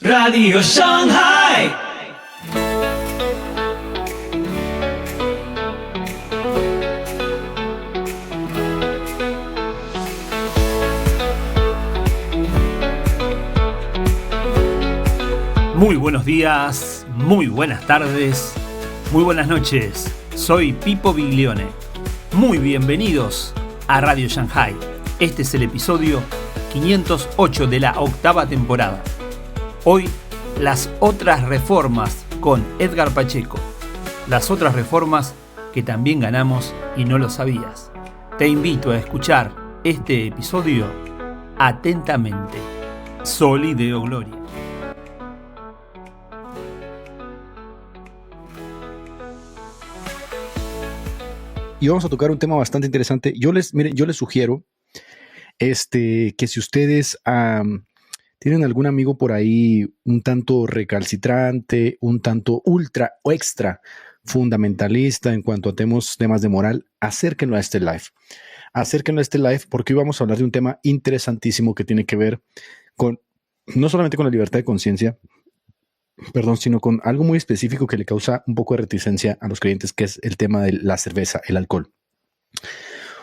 Radio Shanghai. Muy buenos días, muy buenas tardes, muy buenas noches. Soy Pipo Biglione. Muy bienvenidos a Radio Shanghai. Este es el episodio 508 de la 8ª temporada. Hoy, las otras reformas con Edgar Pacheco. Las otras reformas que también ganamos y no lo sabías. Te invito a escuchar este episodio atentamente. Soli Deo Gloria. Y vamos a tocar un tema bastante interesante. Yo les sugiero que si ustedes tienen algún amigo por ahí un tanto recalcitrante, un tanto ultra o extra fundamentalista en cuanto a temas de moral, acérquenlo a este live. Acérquenlo a este live porque hoy vamos a hablar de un tema interesantísimo que tiene que ver con, no solamente con la libertad de conciencia, sino con algo muy específico que le causa un poco de reticencia a los creyentes, que es el tema de la cerveza, el alcohol.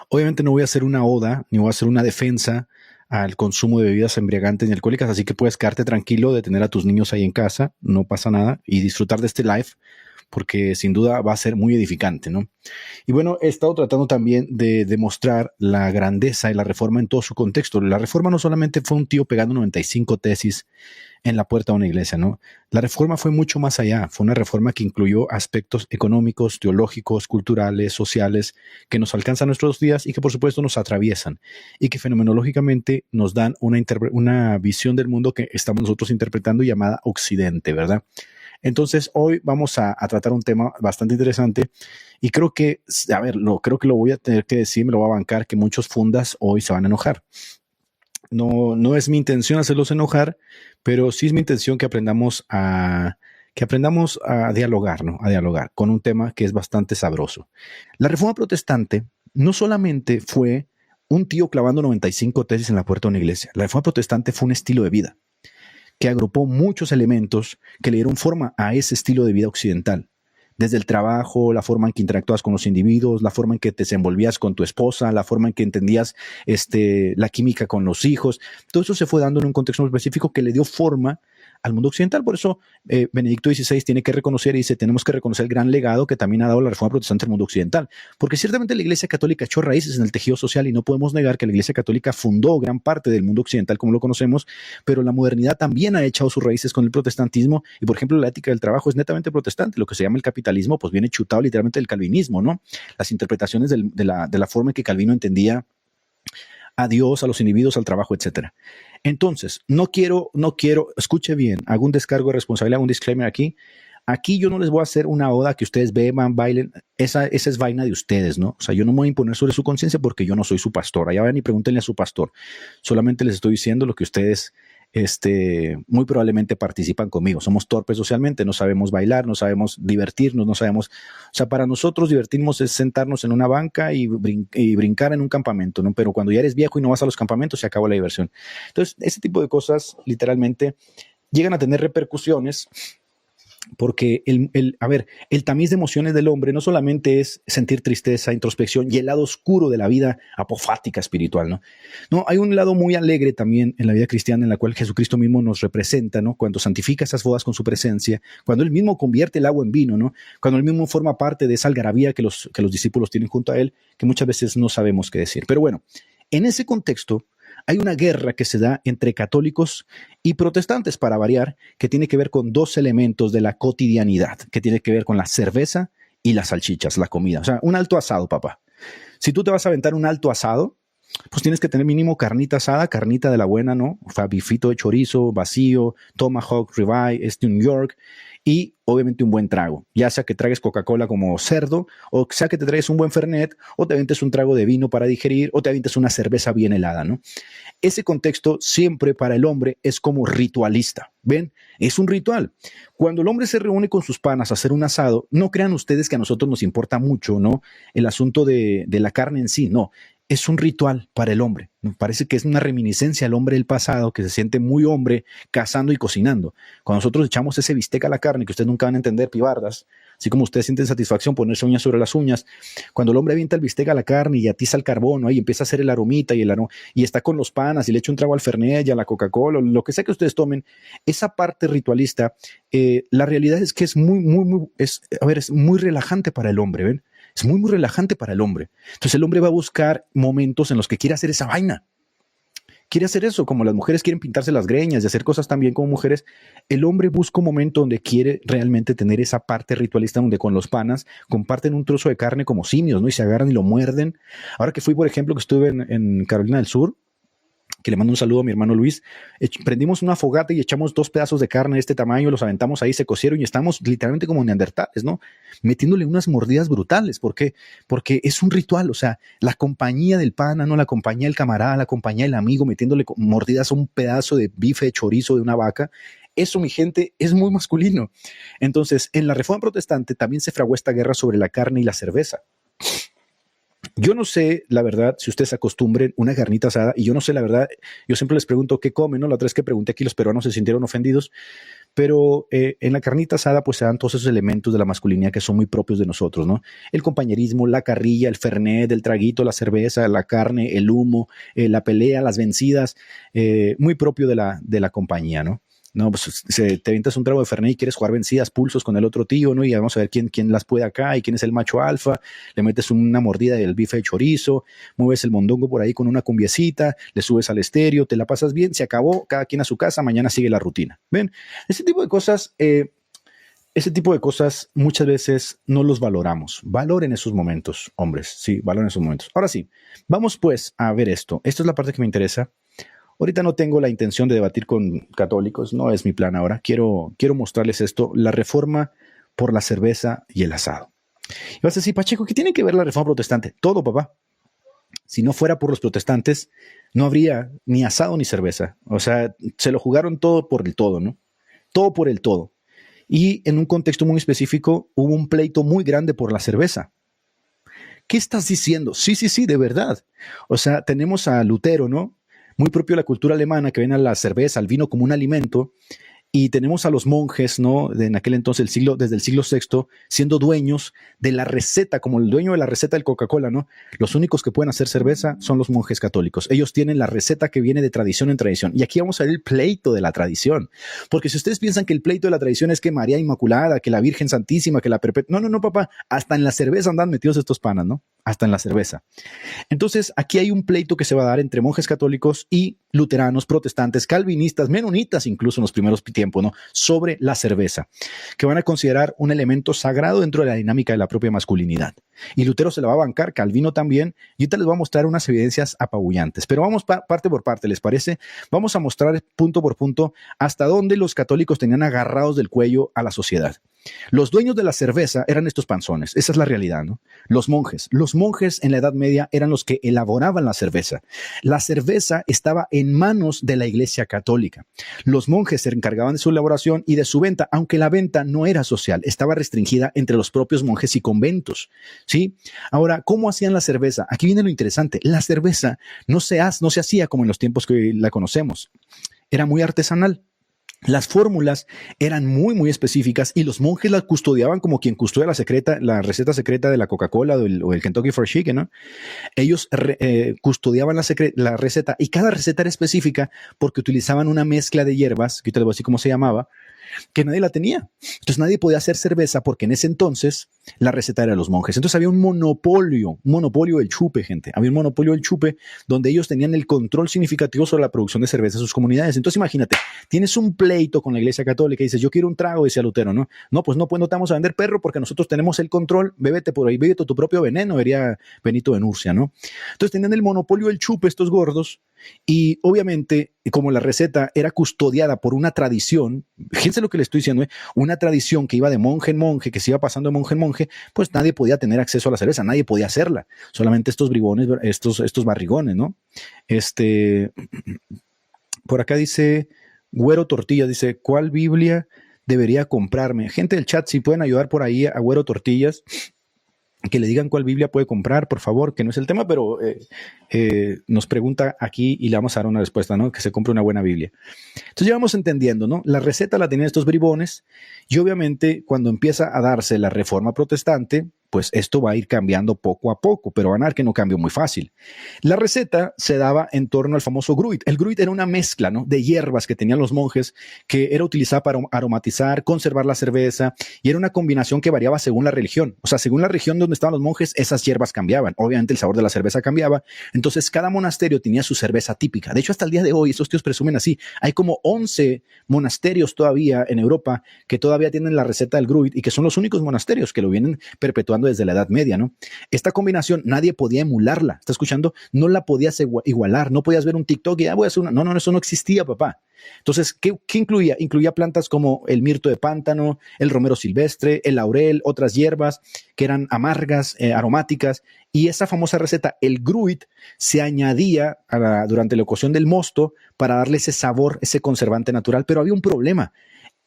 Obviamente no voy a hacer una oda, ni voy a hacer una defensa al consumo de bebidas embriagantes ni alcohólicas, así que puedes quedarte tranquilo de tener a tus niños ahí en casa, no pasa nada, y disfrutar de este live, porque sin duda va a ser muy edificante, ¿no? Y bueno, he estado tratando también de demostrar la grandeza y la reforma en todo su contexto. La reforma no solamente fue un tío pegando 95 tesis en la puerta de una iglesia, ¿no? La reforma fue mucho más allá. Fue una reforma que incluyó aspectos económicos, teológicos, culturales, sociales, que nos alcanzan nuestros días y que por supuesto nos atraviesan y que fenomenológicamente nos dan una visión del mundo que estamos nosotros interpretando llamada Occidente, ¿verdad? Entonces, hoy vamos a tratar un tema bastante interesante y creo que lo voy a tener que decir, me lo voy a bancar, que muchos fundas hoy se van a enojar. No es mi intención hacerlos enojar, pero sí es mi intención que aprendamos a dialogar, ¿no? A dialogar con un tema que es bastante sabroso. La Reforma Protestante no solamente fue un tío clavando 95 tesis en la puerta de una iglesia. La Reforma Protestante fue un estilo de vida que agrupó muchos elementos que le dieron forma a ese estilo de vida occidental. Desde el trabajo, la forma en que interactúas con los individuos, la forma en que te desenvolvías con tu esposa, la forma en que entendías la química con los hijos. Todo eso se fue dando en un contexto específico que le dio forma al mundo occidental. Por eso Benedicto XVI tiene que reconocer y dice, tenemos que reconocer el gran legado que también ha dado la Reforma Protestante al mundo occidental. Porque ciertamente la Iglesia Católica echó raíces en el tejido social y no podemos negar que la Iglesia Católica fundó gran parte del mundo occidental como lo conocemos, pero la modernidad también ha echado sus raíces con el protestantismo y, por ejemplo, la ética del trabajo es netamente protestante. Lo que se llama el capitalismo pues viene chutado literalmente del calvinismo, ¿no? Las interpretaciones de la forma en que Calvino entendía a Dios, a los individuos, al trabajo, etcétera. Entonces, no quiero, escuche bien, hago un descargo de responsabilidad, un disclaimer aquí. Aquí yo no les voy a hacer una oda que ustedes beban, bailen, esa es vaina de ustedes, ¿no? O sea, yo no me voy a imponer sobre su conciencia porque yo no soy su pastor. Allá vayan y pregúntenle a su pastor. Solamente les estoy diciendo lo que ustedes muy probablemente participan conmigo. Somos torpes socialmente, no sabemos bailar, no sabemos divertirnos, no sabemos. O sea, para nosotros divertirnos es sentarnos en una banca y brincar en un campamento, ¿no? Pero cuando ya eres viejo y no vas a los campamentos, se acabó la diversión. Entonces, ese tipo de cosas literalmente llegan a tener repercusiones. Porque el tamiz de emociones del hombre no solamente es sentir tristeza, introspección y el lado oscuro de la vida apofática espiritual, ¿no? No, hay un lado muy alegre también en la vida cristiana en la cual Jesucristo mismo nos representa, ¿no? Cuando santifica esas bodas con su presencia, cuando Él mismo convierte el agua en vino, ¿no? Cuando Él mismo forma parte de esa algarabía que los discípulos tienen junto a Él, que muchas veces no sabemos qué decir. Pero bueno, en ese contexto, hay una guerra que se da entre católicos y protestantes, para variar, que tiene que ver con dos elementos de la cotidianidad, que tiene que ver con la cerveza y las salchichas, la comida. O sea, un alto asado, papá. Si tú te vas a aventar un alto asado, pues tienes que tener mínimo carnita asada, carnita de la buena, ¿no? O sea, bifito de chorizo, vacío, tomahawk, ribeye, New York, y obviamente un buen trago, ya sea que tragues Coca-Cola como cerdo, o sea que te traigas un buen Fernet, o te avientes un trago de vino para digerir, o te avientes una cerveza bien helada, ¿no? Ese contexto siempre para el hombre es como ritualista, ¿ven? Es un ritual. Cuando el hombre se reúne con sus panas a hacer un asado, no crean ustedes que a nosotros nos importa mucho, ¿no? El asunto de la carne en sí, no. es un ritual para el hombre. Me parece que es una reminiscencia al hombre del pasado que se siente muy hombre cazando y cocinando. Cuando nosotros echamos ese bistec a la carne, que ustedes nunca van a entender, pibardas, así como ustedes sienten satisfacción ponerse uñas sobre las uñas, cuando el hombre avienta el bistec a la carne y atiza el carbón, ¿no? Y empieza a hacer el aromita y está con los panas y le echa un trago al Fernet y a la Coca-Cola, lo que sea que ustedes tomen, esa parte ritualista, la realidad es que es es muy relajante para el hombre, ¿ven? Es muy, muy relajante para el hombre. Entonces el hombre va a buscar momentos en los que quiere hacer esa vaina. Quiere hacer eso, como las mujeres quieren pintarse las greñas y hacer cosas también como mujeres. El hombre busca un momento donde quiere realmente tener esa parte ritualista donde con los panas comparten un trozo de carne como simios, ¿no? Y se agarran y lo muerden. Ahora que fui, por ejemplo, que estuve en Carolina del Sur, que le mando un saludo a mi hermano Luis, prendimos una fogata y echamos 2 pedazos de carne de este tamaño, los aventamos ahí, se cocieron y estamos literalmente como neandertales, ¿no? Metiéndole unas mordidas brutales. ¿Por qué? Porque es un ritual, o sea, la compañía del pana, ¿no? La compañía del camarada, la compañía del amigo, metiéndole mordidas a un pedazo de bife de chorizo de una vaca. Eso, mi gente, es muy masculino. Entonces, en la Reforma Protestante también se fraguó esta guerra sobre la carne y la cerveza. Yo no sé, la verdad, si ustedes acostumbren una carnita asada, y yo no sé, la verdad, yo siempre les pregunto qué comen, ¿no? La otra vez que pregunté aquí, los peruanos se sintieron ofendidos, pero en la carnita asada pues se dan todos esos elementos de la masculinidad que son muy propios de nosotros, ¿no? El compañerismo, la carrilla, el fernet, el traguito, la cerveza, la carne, el humo, la pelea, las vencidas, muy propio de la compañía, ¿no? No, pues te avientas un trago de Fernet y quieres jugar vencidas, pulsos con el otro tío, ¿no? Y vamos a ver quién las puede acá y quién es el macho alfa. Le metes una mordida del bife de chorizo, mueves el mondongo por ahí con una cumbiecita, le subes al estéreo, te la pasas bien, se acabó, cada quien a su casa, mañana sigue la rutina. ¿Ven? Ese tipo de cosas muchas veces no los valoramos. Valoren esos momentos, hombres. Sí, valoren esos momentos. Ahora sí, vamos pues a ver esto. Esta es la parte que me interesa. Ahorita no tengo la intención de debatir con católicos, no es mi plan ahora. Quiero mostrarles esto, la reforma por la cerveza y el asado. Y vas a decir, Pacheco, ¿qué tiene que ver la reforma protestante? Todo, papá. Si no fuera por los protestantes, no habría ni asado ni cerveza. O sea, se lo jugaron todo por el todo, ¿no? Todo por el todo. Y en un contexto muy específico, hubo un pleito muy grande por la cerveza. ¿Qué estás diciendo? Sí, de verdad. O sea, tenemos a Lutero, ¿no? Muy propio de la cultura alemana, que ven a la cerveza, al vino como un alimento, y tenemos a los monjes, ¿no? En aquel entonces, desde el siglo VI, siendo dueños de la receta, como el dueño de la receta del Coca-Cola, ¿no? Los únicos que pueden hacer cerveza son los monjes católicos. Ellos tienen la receta que viene de tradición en tradición. Y aquí vamos a ver el pleito de la tradición. Porque si ustedes piensan que el pleito de la tradición es que María Inmaculada, que la Virgen Santísima, que la Perpetua... No, papá. Hasta en la cerveza andan metidos estos panas, ¿no? Hasta en la cerveza. Entonces, aquí hay un pleito que se va a dar entre monjes católicos y luteranos, protestantes, calvinistas, menonitas, incluso en los primeros tiempos, ¿no? Sobre la cerveza, que van a considerar un elemento sagrado dentro de la dinámica de la propia masculinidad. Y Lutero se la va a bancar, Calvino también, y ahorita les voy a mostrar unas evidencias apabullantes. Pero vamos parte por parte, ¿les parece? Vamos a mostrar punto por punto hasta dónde los católicos tenían agarrados del cuello a la sociedad. Los dueños de la cerveza eran estos panzones, esa es la realidad, ¿no? Los monjes en la Edad Media eran los que elaboraban la cerveza. La cerveza estaba en manos de la Iglesia Católica. Los monjes se encargaban de su elaboración y de su venta, aunque la venta no era social, estaba restringida entre los propios monjes y conventos, ¿sí? Ahora, ¿cómo hacían la cerveza? Aquí viene lo interesante, la cerveza no se hacía como en los tiempos que la conocemos, era muy artesanal. Las fórmulas eran muy, muy específicas y los monjes las custodiaban como quien custodia la receta secreta de la Coca-Cola o el Kentucky Fried Chicken, ¿no? Ellos custodiaban la receta y cada receta era específica porque utilizaban una mezcla de hierbas, que ahorita les voy a decir cómo se llamaba, que nadie la tenía. Entonces nadie podía hacer cerveza porque en ese entonces la receta era de los monjes. Entonces había un monopolio del chupe, gente. Había un monopolio del chupe donde ellos tenían el control significativo sobre la producción de cerveza en sus comunidades. Entonces imagínate, tienes un pleito con la Iglesia Católica y dices, yo quiero un trago, decía Lutero, ¿no? No, pues no te vamos a vender, perro, porque nosotros tenemos el control, bébete por ahí, bébete tu propio veneno, diría Benito de Nurcia, ¿no? Entonces tenían el monopolio del chupe estos gordos y obviamente como la receta era custodiada por una tradición, fíjense lo que le estoy diciendo, una tradición que iba de monje en monje, que se iba pasando de monje en monje, pues nadie podía tener acceso a la cerveza, nadie podía hacerla, solamente estos bribones, estos barrigones, ¿no? Por acá dice Güero Tortillas, dice, ¿cuál Biblia debería comprarme? Gente del chat, si pueden ayudar por ahí a Güero Tortillas. que le digan cuál Biblia puede comprar, por favor, que no es el tema, pero nos pregunta aquí y le vamos a dar una respuesta, ¿no? Que se compre una buena Biblia. Entonces ya vamos entendiendo, ¿no? La receta la tenían estos bribones y obviamente cuando empieza a darse la Reforma Protestante, pues esto va a ir cambiando poco a poco, pero van a ver que no cambió muy fácil. La receta se daba en torno al famoso gruit. El gruit era una mezcla, ¿no?, de hierbas que tenían los monjes, que era utilizada para aromatizar, conservar la cerveza, y era una combinación que variaba según la religión. O sea, según la región donde estaban los monjes, esas hierbas cambiaban. Obviamente el sabor de la cerveza cambiaba. Entonces cada monasterio tenía su cerveza típica. De hecho, hasta el día de hoy, estos tíos presumen así. Hay como 11 monasterios todavía en Europa que todavía tienen la receta del gruit y que son los únicos monasterios que lo vienen perpetuando desde la Edad Media, ¿no? Esta combinación nadie podía emularla, ¿está escuchando? No la podías igualar, no podías ver un TikTok y voy a hacer una. No, eso no existía, papá. Entonces, ¿qué incluía? Incluía plantas como el mirto de pántano, el romero silvestre, el laurel, otras hierbas que eran amargas, aromáticas, y esa famosa receta, el gruit, se añadía durante la cocción del mosto para darle ese sabor, ese conservante natural, pero había un problema.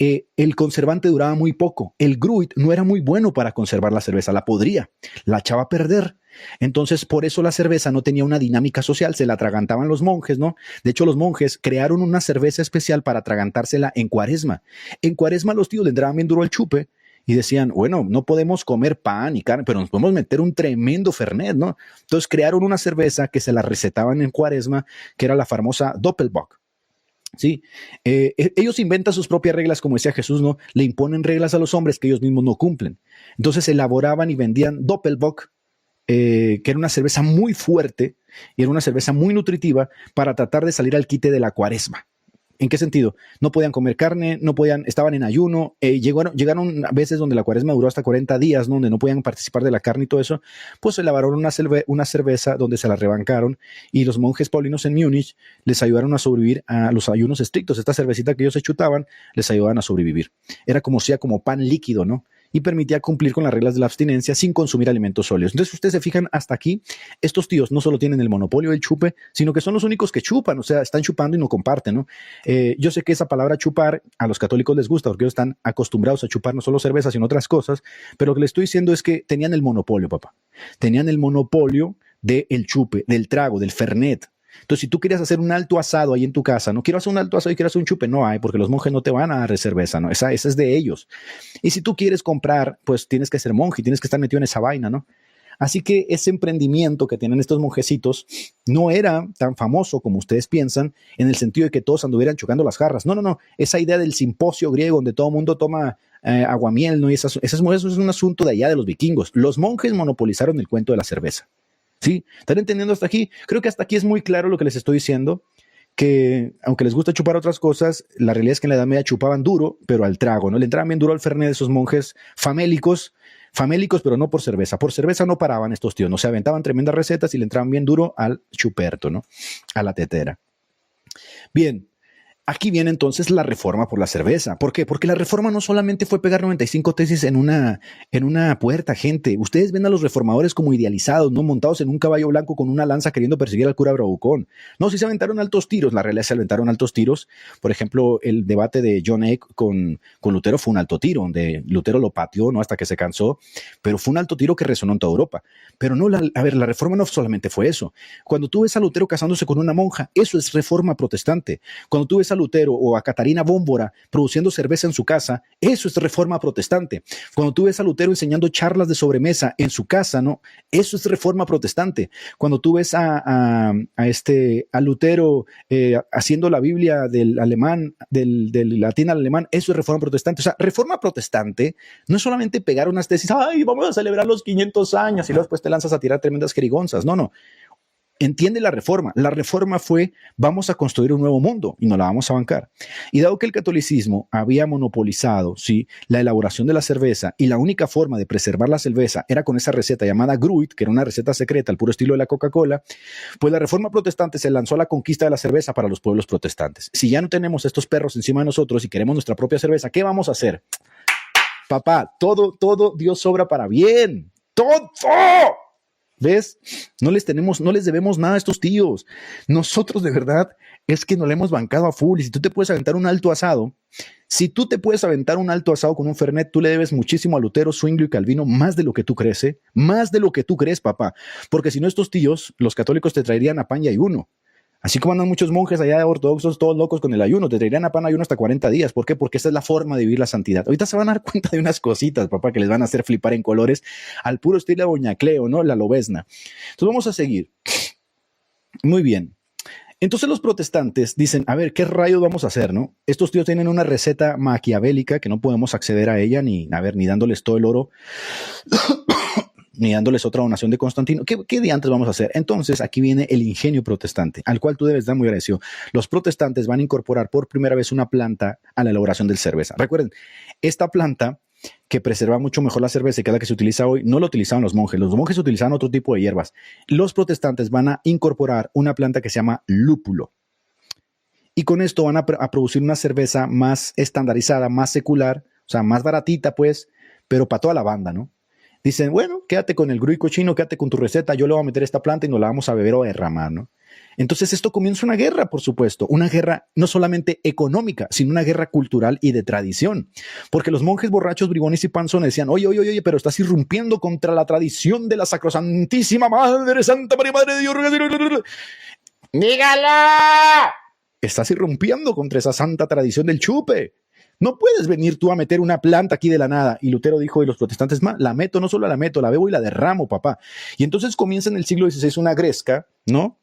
El conservante duraba muy poco. El gruit no era muy bueno para conservar la cerveza, la podría, la echaba a perder. Entonces, por eso la cerveza no tenía una dinámica social, se la atragantaban los monjes, ¿no? De hecho, los monjes crearon una cerveza especial para atragantársela en Cuaresma. En Cuaresma los tíos le entraban bien duro el chupe y decían, bueno, no podemos comer pan y carne, pero nos podemos meter un tremendo fernet, ¿no? Entonces crearon una cerveza que se la recetaban en Cuaresma, que era la famosa Doppelbock. Sí, ellos inventan sus propias reglas, como decía Jesús, ¿no? Le imponen reglas a los hombres que ellos mismos no cumplen. Entonces elaboraban y vendían Doppelbock, que era una cerveza muy fuerte y era una cerveza muy nutritiva para tratar de salir al quite de la Cuaresma. ¿En qué sentido? No podían comer carne, estaban en ayuno, llegaron veces donde la Cuaresma duró hasta 40 días, ¿no?, donde no podían participar de la carne y todo eso. Pues elaboraron una cerveza donde se la rebancaron y los monjes paulinos en Múnich les ayudaron a sobrevivir a los ayunos estrictos. Esta cervecita que ellos se chutaban les ayudaban a sobrevivir. Era como pan líquido, ¿no? Y permitía cumplir con las reglas de la abstinencia sin consumir alimentos sólidos. Entonces, ustedes se fijan hasta aquí, estos tíos no solo tienen el monopolio del chupe, sino que son los únicos que chupan, o sea, están chupando y no comparten, ¿no? Yo sé que esa palabra chupar a los católicos les gusta porque ellos están acostumbrados a chupar no solo cerveza, sino otras cosas, pero lo que les estoy diciendo es que tenían el monopolio, papá. Tenían el monopolio del chupe, del trago, del fernet. Entonces, si tú querías hacer un alto asado ahí en tu casa, no quiero hacer un alto asado y quiero hacer un chupe, no hay, porque los monjes no te van a dar cerveza, ¿no? Esa es de ellos. Y si tú quieres comprar, pues tienes que ser monje, tienes que estar metido en esa vaina, ¿no? Así que ese emprendimiento que tienen estos monjecitos no era tan famoso como ustedes piensan, en el sentido de que todos anduvieran chocando las jarras. No. Esa idea del simposio griego donde todo el mundo toma aguamiel, ¿no? Y eso es un asunto de allá de los vikingos. Los monjes monopolizaron el cuento de la cerveza. ¿Sí? ¿Están entendiendo hasta aquí? Creo que hasta aquí es muy claro lo que les estoy diciendo, que aunque les gusta chupar otras cosas, la realidad es que en la Edad Media chupaban duro, pero al trago, ¿no? Le entraban bien duro al fernet de esos monjes famélicos, pero no por cerveza. Por cerveza no paraban estos tíos, no se aventaban tremendas recetas y le entraban bien duro al chuperto, ¿no? A la tetera. Bien. Aquí viene entonces la reforma por la cerveza. ¿Por qué? Porque la reforma no solamente fue pegar 95 tesis en una puerta, gente. Ustedes ven a los reformadores como idealizados, ¿no? Montados en un caballo blanco con una lanza queriendo perseguir al cura Bravucón. No, sí se aventaron altos tiros. La realidad es que se aventaron altos tiros. Por ejemplo, el debate de John Eck con Lutero fue un alto tiro, donde Lutero lo pateó, ¿no?, hasta que se cansó. Pero fue un alto tiro que resonó en toda Europa. Pero no, la reforma no solamente fue eso. Cuando tú ves a Lutero casándose con una monja, eso es reforma protestante. Cuando tú ves a Lutero o a Catarina Bómbora produciendo cerveza en su casa, eso es reforma protestante. Cuando tú ves a Lutero enseñando charlas de sobremesa en su casa, ¿no? Eso es reforma protestante. Cuando tú ves a Lutero haciendo la Biblia del alemán, del latín al alemán, eso es reforma protestante. O sea, reforma protestante no es solamente pegar unas tesis, ay, vamos a celebrar los 500 años y luego después te lanzas a tirar tremendas jerigonzas. No. Entiende la reforma. La reforma fue, vamos a construir un nuevo mundo y nos la vamos a bancar. Y dado que el catolicismo había monopolizado, ¿sí?, la elaboración de la cerveza, y la única forma de preservar la cerveza era con esa receta llamada gruit, que era una receta secreta al puro estilo de la Coca-Cola, pues la reforma protestante se lanzó a la conquista de la cerveza para los pueblos protestantes. Si ya no tenemos estos perros encima de nosotros y queremos nuestra propia cerveza, ¿qué vamos a hacer? Papá, todo Dios obra para bien. ¡Todo! ¿Ves? No les debemos nada a estos tíos. Nosotros de verdad es que nos la hemos bancado a full. Y si tú te puedes aventar un alto asado, con un Fernet, tú le debes muchísimo a Lutero, Zwinglio y Calvino, más de lo que tú crees, ¿eh? Más de lo que tú crees, papá. Porque si no, estos tíos, los católicos, te traerían a pan y ayuno. Así como andan muchos monjes allá ortodoxos, todos locos con el ayuno, te traerían a pan y ayuno hasta 40 días. ¿Por qué? Porque esa es la forma de vivir la santidad. Ahorita se van a dar cuenta de unas cositas, papá, que les van a hacer flipar en colores al puro estilo de Doña Cleo, ¿no? La lobesna. Entonces vamos a seguir. Muy bien. Entonces los protestantes dicen, a ver, ¿qué rayos vamos a hacer, no? Estos tíos tienen una receta maquiavélica que no podemos acceder a ella, ni dándoles todo el oro, ni dándoles otra donación de Constantino. ¿Qué diantres vamos a hacer? Entonces aquí viene el ingenio protestante, al cual tú debes dar muy agradecido. Los protestantes van a incorporar por primera vez una planta a la elaboración del cerveza. Recuerden, esta planta que preserva mucho mejor la cerveza y que es la que se utiliza hoy, no lo utilizaban los monjes. Los monjes utilizaban otro tipo de hierbas. Los protestantes van a incorporar una planta que se llama lúpulo. Y con esto van a producir una cerveza más estandarizada, más secular, o sea, más baratita, pues, pero para toda la banda, ¿no? Dicen, bueno, quédate con el gruico chino, quédate con tu receta, yo le voy a meter esta planta y nos la vamos a beber o a derramar, ¿no? Entonces esto comienza una guerra, por supuesto, una guerra no solamente económica, sino una guerra cultural y de tradición, porque los monjes borrachos, bribones y panzones decían, oye, pero estás irrumpiendo contra la tradición de la sacrosantísima Madre Santa María, Madre de Dios. ¡Dígala! Estás irrumpiendo contra esa santa tradición del chupe. No puedes venir tú a meter una planta aquí de la nada. Y Lutero dijo, y los protestantes, la meto, no solo la meto, la bebo y la derramo, papá. Y entonces comienza en el siglo XVI una gresca, ¿no?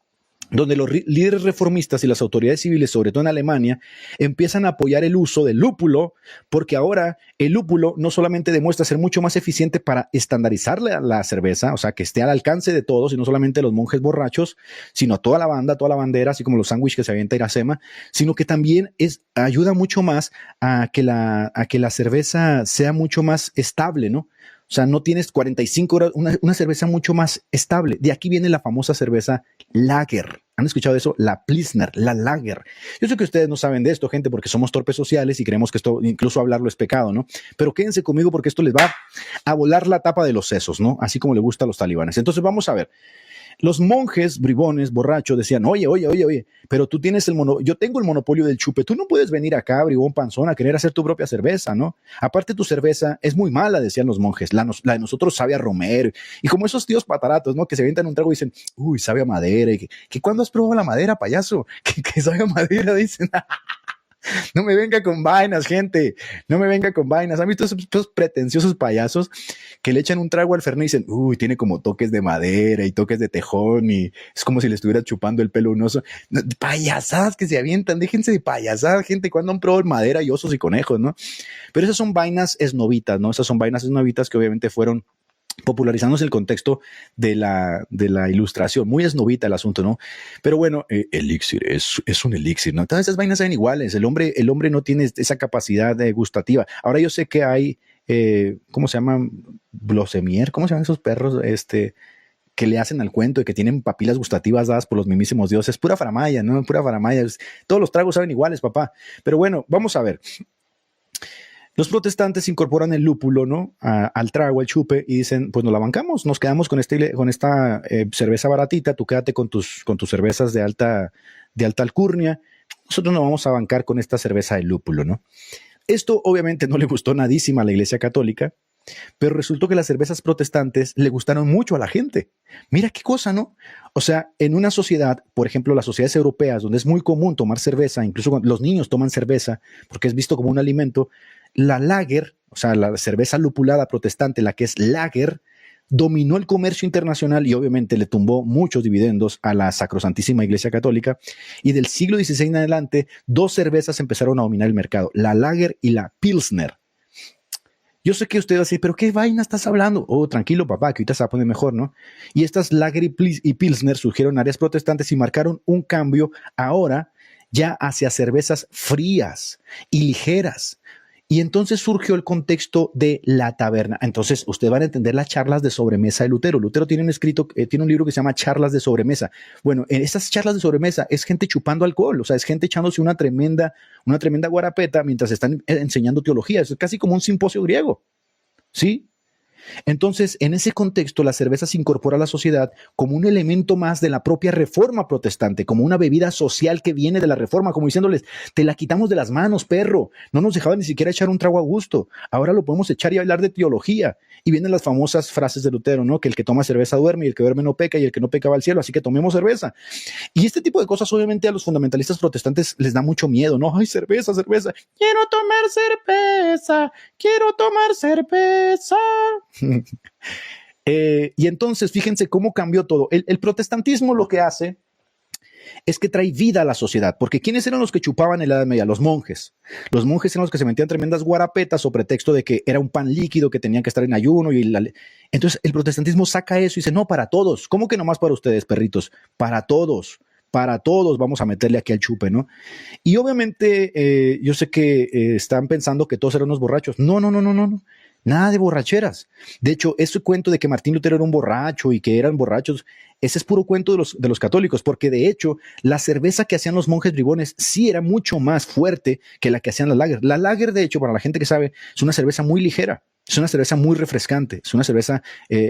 Donde los líderes reformistas y las autoridades civiles, sobre todo en Alemania, empiezan a apoyar el uso del lúpulo, porque ahora el lúpulo no solamente demuestra ser mucho más eficiente para estandarizar la cerveza, o sea, que esté al alcance de todos, y no solamente de los monjes borrachos, sino a toda la banda, toda la bandera, así como los sándwiches que se avienta Iracema, sino que también ayuda mucho más a que la cerveza sea mucho más estable, ¿no? O sea, no tienes 45 horas, una cerveza mucho más estable. De aquí viene la famosa cerveza Lager. ¿Han escuchado eso? La Pilsner, la Lager. Yo sé que ustedes no saben de esto, gente, porque somos torpes sociales y creemos que esto, incluso hablarlo es pecado, ¿no? Pero quédense conmigo porque esto les va a volar la tapa de los sesos, ¿no? Así como le gusta a los talibanes. Entonces vamos a ver. Los monjes bribones, borrachos, decían, oye, pero tú tienes yo tengo el monopolio del chupe, tú no puedes venir acá, bribón panzón, a querer hacer tu propia cerveza, ¿no? Aparte tu cerveza es muy mala, decían los monjes, la de nosotros sabe a romero, y como esos tíos pataratos, ¿no? Que se avientan un trago y dicen, uy, sabe a madera, y que ¿cuándo has probado la madera, payaso? Que sabe a madera, dicen. No me venga con vainas, gente. No me venga con vainas. ¿Han visto esos pretenciosos payasos que le echan un trago al Fernet y dicen, uy, tiene como toques de madera y toques de tejón y es como si le estuviera chupando el pelo a un oso? Payasadas que se avientan. Déjense de payasadas, gente. ¿Cuándo han probado madera y osos y conejos, no? Pero esas son vainas esnovitas, ¿no? Esas son vainas esnovitas que obviamente fueron popularizándose el contexto de la ilustración. Muy esnovita el asunto, ¿no? Pero bueno, elixir, es un elixir, ¿no? Todas esas vainas son iguales. El hombre no tiene esa capacidad gustativa. Ahora yo sé que hay, ¿cómo se llaman? Blosemier, ¿cómo se llaman esos perros? Que le hacen al cuento de que tienen papilas gustativas dadas por los mismísimos dioses. Pura faramaya, ¿no? Pura faramaya. Todos los tragos saben iguales, papá. Pero bueno, vamos a ver. Los protestantes incorporan el lúpulo, ¿no? Al trago, al chupe, y dicen, pues nos la bancamos, nos quedamos con esta cerveza baratita, tú quédate con tus cervezas de alta alcurnia, nosotros nos vamos a bancar con esta cerveza de lúpulo, ¿no? Esto obviamente no le gustó nadísima a la Iglesia Católica, pero resultó que las cervezas protestantes le gustaron mucho a la gente. Mira qué cosa, ¿no? O sea, en una sociedad, por ejemplo, las sociedades europeas, donde es muy común tomar cerveza, incluso cuando los niños toman cerveza, porque es visto como un alimento, la lager, o sea, la cerveza lupulada protestante, la que es lager, dominó el comercio internacional y obviamente le tumbó muchos dividendos a la sacrosantísima Iglesia Católica. Y del siglo XVI en adelante, dos cervezas empezaron a dominar el mercado, la lager y la pilsner. Yo sé que usted va a decir, pero ¿qué vaina estás hablando? Oh, tranquilo, papá, que ahorita se va a poner mejor, ¿no? Y estas lager y pilsner surgieron en áreas protestantes y marcaron un cambio ahora ya hacia cervezas frías y ligeras. Y entonces surgió el contexto de la taberna. Entonces, ustedes van a entender las charlas de sobremesa de Lutero. Lutero tiene un libro que se llama Charlas de Sobremesa. Bueno, en esas charlas de sobremesa es gente chupando alcohol, o sea, es gente echándose una tremenda guarapeta mientras están enseñando teología. Es casi como un simposio griego, ¿sí? Entonces, en ese contexto, la cerveza se incorpora a la sociedad como un elemento más de la propia reforma protestante, como una bebida social que viene de la reforma, como diciéndoles, te la quitamos de las manos, perro. No nos dejaban ni siquiera echar un trago a gusto. Ahora lo podemos echar y hablar de teología. Y vienen las famosas frases de Lutero, ¿no? Que el que toma cerveza duerme y el que duerme no peca y el que no peca va al cielo, así que tomemos cerveza. Y este tipo de cosas obviamente a los fundamentalistas protestantes les da mucho miedo, ¿no? Ay, cerveza, cerveza. Quiero tomar cerveza, quiero tomar cerveza. Y entonces fíjense cómo cambió todo. El protestantismo lo que hace es que trae vida a la sociedad, porque ¿quiénes eran los que chupaban en la Edad Media? Los monjes. Los monjes eran los que se metían tremendas guarapetas o pretexto de que era un pan líquido, que tenían que estar en ayuno. Entonces el protestantismo saca eso y dice, no, para todos. ¿Cómo que nomás para ustedes, perritos? Para todos. Para todos vamos a meterle aquí al chupe, ¿no? Y obviamente yo sé que están pensando que todos eran unos borrachos. No. Nada de borracheras. De hecho, ese cuento de que Martín Lutero era un borracho y que eran borrachos, ese es puro cuento de los católicos, porque de hecho, la cerveza que hacían los monjes bribones sí era mucho más fuerte que la que hacían la lager. La lager, de hecho, para la gente que sabe, es una cerveza muy ligera, es una cerveza muy refrescante, es una cerveza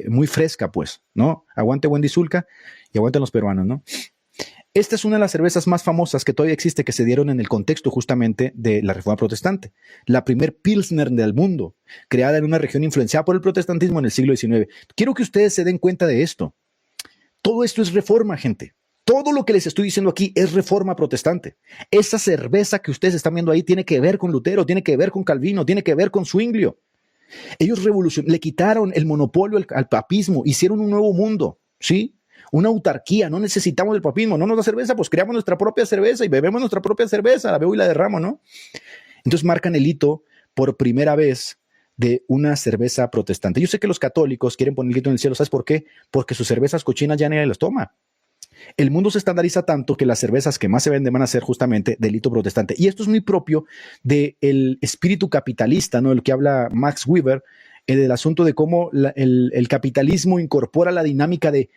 muy fresca, pues, ¿no? Aguante Wendy Zulka y aguanten los peruanos, ¿no? Esta es una de las cervezas más famosas que todavía existe, que se dieron en el contexto justamente de la Reforma Protestante. La primer Pilsner del mundo, creada en una región influenciada por el protestantismo en el siglo XIX. Quiero que ustedes se den cuenta de esto. Todo esto es reforma, gente. Todo lo que les estoy diciendo aquí es reforma protestante. Esa cerveza que ustedes están viendo ahí tiene que ver con Lutero, tiene que ver con Calvino, tiene que ver con Zwinglio. Ellos le quitaron el monopolio al papismo, hicieron un nuevo mundo, ¿sí? Una autarquía, no necesitamos el papismo, no nos da cerveza, pues creamos nuestra propia cerveza y bebemos nuestra propia cerveza, la bebo y la derramo, ¿no? Entonces marcan el hito por primera vez de una cerveza protestante. Yo sé que los católicos quieren poner el hito en el cielo, ¿sabes por qué? Porque sus cervezas cochinas ya nadie las toma. El mundo se estandariza tanto que las cervezas que más se venden van a ser justamente del hito protestante. Y esto es muy propio del espíritu capitalista, ¿no? El que habla Max Weber, del asunto de cómo el capitalismo incorpora la dinámica de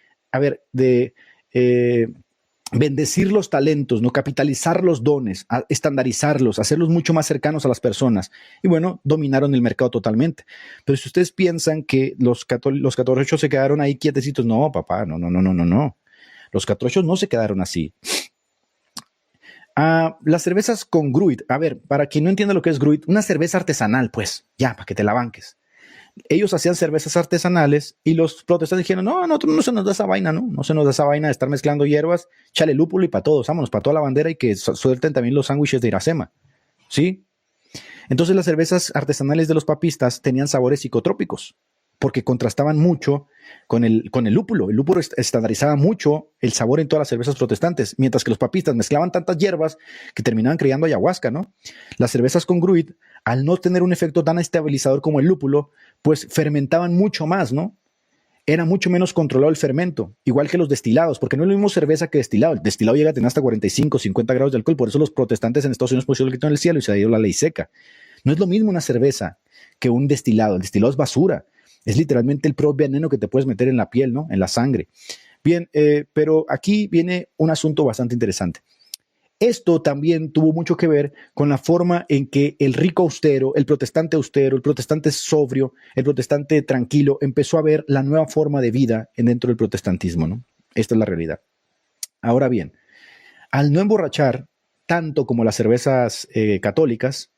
bendecir los talentos, no capitalizar los dones, estandarizarlos, hacerlos mucho más cercanos a las personas. Y bueno, dominaron el mercado totalmente. Pero si ustedes piensan que los catorchos se quedaron ahí quietecitos, no, papá, no. Los catorchos no se quedaron así. Las cervezas con gruit. A ver, para quien no entienda lo que es gruit, una cerveza artesanal, pues, ya, para que te la banques. Ellos hacían cervezas artesanales y los protestantes dijeron, no, a nosotros no se nos da esa vaina, ¿no? No se nos da esa vaina de estar mezclando hierbas, chale lúpulo y para todos, vámonos, para toda la bandera y que suelten también los sándwiches de Iracema, ¿sí? Entonces las cervezas artesanales de los papistas tenían sabores psicotrópicos porque contrastaban mucho con el lúpulo. El lúpulo estandarizaba mucho el sabor en todas las cervezas protestantes, mientras que los papistas mezclaban tantas hierbas que terminaban creando ayahuasca, ¿no? Las cervezas con gruit, al no tener un efecto tan estabilizador como el lúpulo, pues fermentaban mucho más, ¿no? Era mucho menos controlado el fermento, igual que los destilados, porque no es lo mismo cerveza que destilado. El destilado llega a tener hasta 45, 50 grados de alcohol, por eso los protestantes en Estados Unidos pusieron el grito en el cielo y se dio la ley seca. No es lo mismo una cerveza que un destilado. El destilado es basura. Es literalmente el propio veneno que te puedes meter en la piel, ¿no? En la sangre. Bien, pero aquí viene un asunto bastante interesante. Esto también tuvo mucho que ver con la forma en que el rico austero, el protestante sobrio, el protestante tranquilo, empezó a ver la nueva forma de vida dentro del protestantismo, ¿no? Esta es la realidad. Ahora bien, al no emborrachar tanto como las cervezas católicas,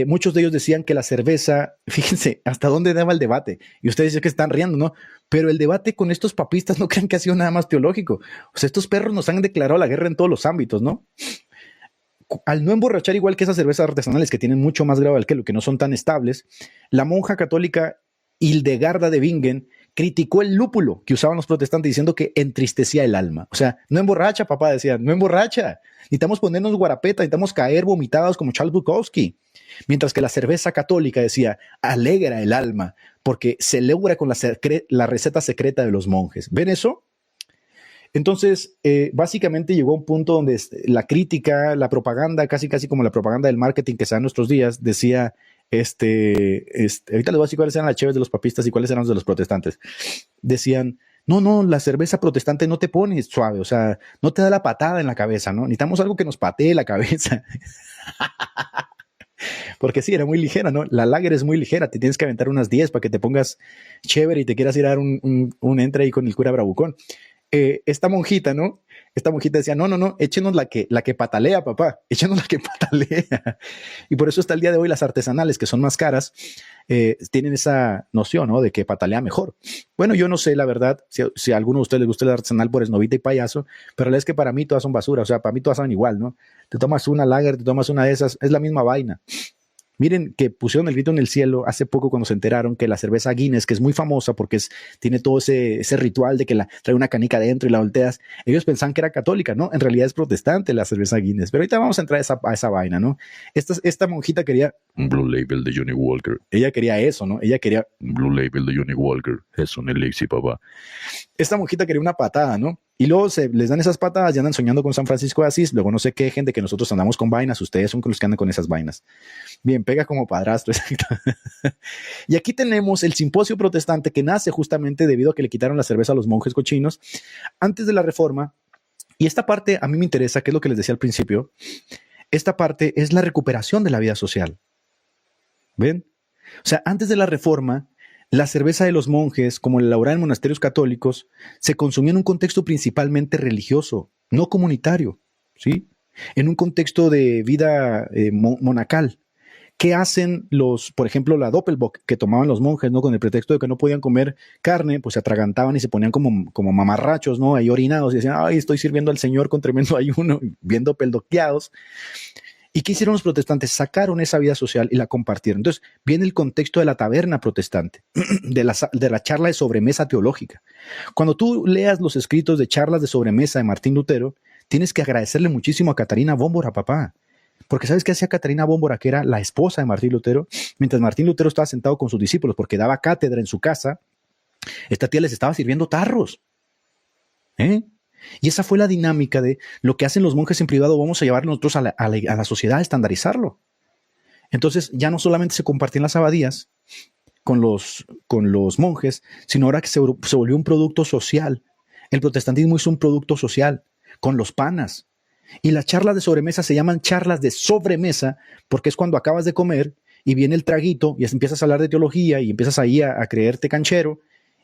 muchos de ellos decían que la cerveza, fíjense, hasta dónde daba el debate. Y ustedes dicen que están riendo, ¿no? Pero el debate con estos papistas no crean que ha sido nada más teológico. O sea, estos perros nos han declarado la guerra en todos los ámbitos, ¿no? Al no emborrachar igual que esas cervezas artesanales que tienen mucho más grado de alcohol, que no son tan estables, la monja católica Hildegarda de Bingen criticó el lúpulo que usaban los protestantes diciendo que entristecía el alma. O sea, no emborracha, papá, decían, no emborracha. Necesitamos ponernos guarapeta, necesitamos caer vomitados como Charles Bukowski. Mientras que la cerveza católica decía, alegra el alma, porque se logra con la receta secreta de los monjes. ¿Ven eso? Entonces, básicamente llegó a un punto donde la crítica, la propaganda, casi como la propaganda del marketing que se da en nuestros días, decía, ahorita les voy a decir cuáles eran las cheves de los papistas y cuáles eran los de los protestantes. Decían, no, la cerveza protestante no te pone suave, o sea, no te da la patada en la cabeza, ¿no? Necesitamos algo que nos patee la cabeza. Porque sí, era muy ligera, ¿no? La lager es muy ligera, te tienes que aventar unas 10 para que te pongas chévere y te quieras ir a dar un entre ahí con el cura bravucón. Esta monjita, ¿no? Esta monjita decía, no, no, no, échenos la que patalea, papá, échenos la que patalea. Y por eso hasta el día de hoy las artesanales, que son más caras, tienen esa noción, ¿no? De que patalea mejor. Bueno, yo no sé, la verdad, si a alguno de ustedes les gusta el artesanal por esnovita y payaso, pero la verdad es que para mí todas son basura, o sea, para mí todas saben igual, ¿no? Te tomas una lager, te tomas una de esas, es la misma vaina. Miren que pusieron el grito en el cielo hace poco cuando se enteraron que la cerveza Guinness, que es muy famosa porque tiene todo ese ritual de que trae una canica adentro y la volteas, ellos pensaban que era católica, ¿no? En realidad es protestante la cerveza Guinness. Pero ahorita vamos a entrar a esa vaina, ¿no? Esta monjita quería Un Blue Label de Johnny Walker. ella quería eso, ¿no? Ella quería, Un Blue Label de Johnny Walker. Es un elixir, papá. esta monjita quería una patada, ¿no? Y luego les dan esas patadas y andan soñando con San Francisco de Asís. Luego no se quejen de que nosotros andamos con vainas, ustedes son los que andan con esas vainas. Bien, pega como padrastro, exacto. Y aquí tenemos el simposio protestante que nace justamente debido a que le quitaron la cerveza a los monjes cochinos antes de la reforma. Y esta parte a mí me interesa, que es lo que les decía al principio. Esta parte es la recuperación de la vida social. ¿Ven? O sea, antes de la reforma, la cerveza de los monjes, como la elaborada en monasterios católicos, se consumía en un contexto principalmente religioso, no comunitario, ¿sí? En un contexto de vida monacal. ¿Qué hacen por ejemplo, la Doppelbock que tomaban los monjes, ¿no? Con el pretexto de que no podían comer carne, pues se atragantaban y se ponían como mamarrachos, ¿no? Ahí orinados y decían, ay, estoy sirviendo al Señor con tremendo ayuno, bien doppeldoqueados. ¿Y qué hicieron los protestantes? Sacaron esa vida social y la compartieron. Entonces, viene el contexto de la taberna protestante, de la charla de sobremesa teológica. Cuando tú leas los escritos de charlas de sobremesa de Martín Lutero, tienes que agradecerle muchísimo a Catarina Bómbora, papá. Porque ¿sabes qué hacía Catarina Bómbora, que era la esposa de Martín Lutero? Mientras Martín Lutero estaba sentado con sus discípulos porque daba cátedra en su casa, esta tía les estaba sirviendo tarros. Y esa fue la dinámica de lo que hacen los monjes en privado, vamos a llevar nosotros a la sociedad a estandarizarlo. Entonces ya no solamente se compartían las abadías con los monjes, sino ahora que se volvió un producto social. El protestantismo hizo un producto social con los panas. Y las charlas de sobremesa se llaman charlas de sobremesa porque es cuando acabas de comer y viene el traguito y empiezas a hablar de teología y empiezas ahí a creerte canchero.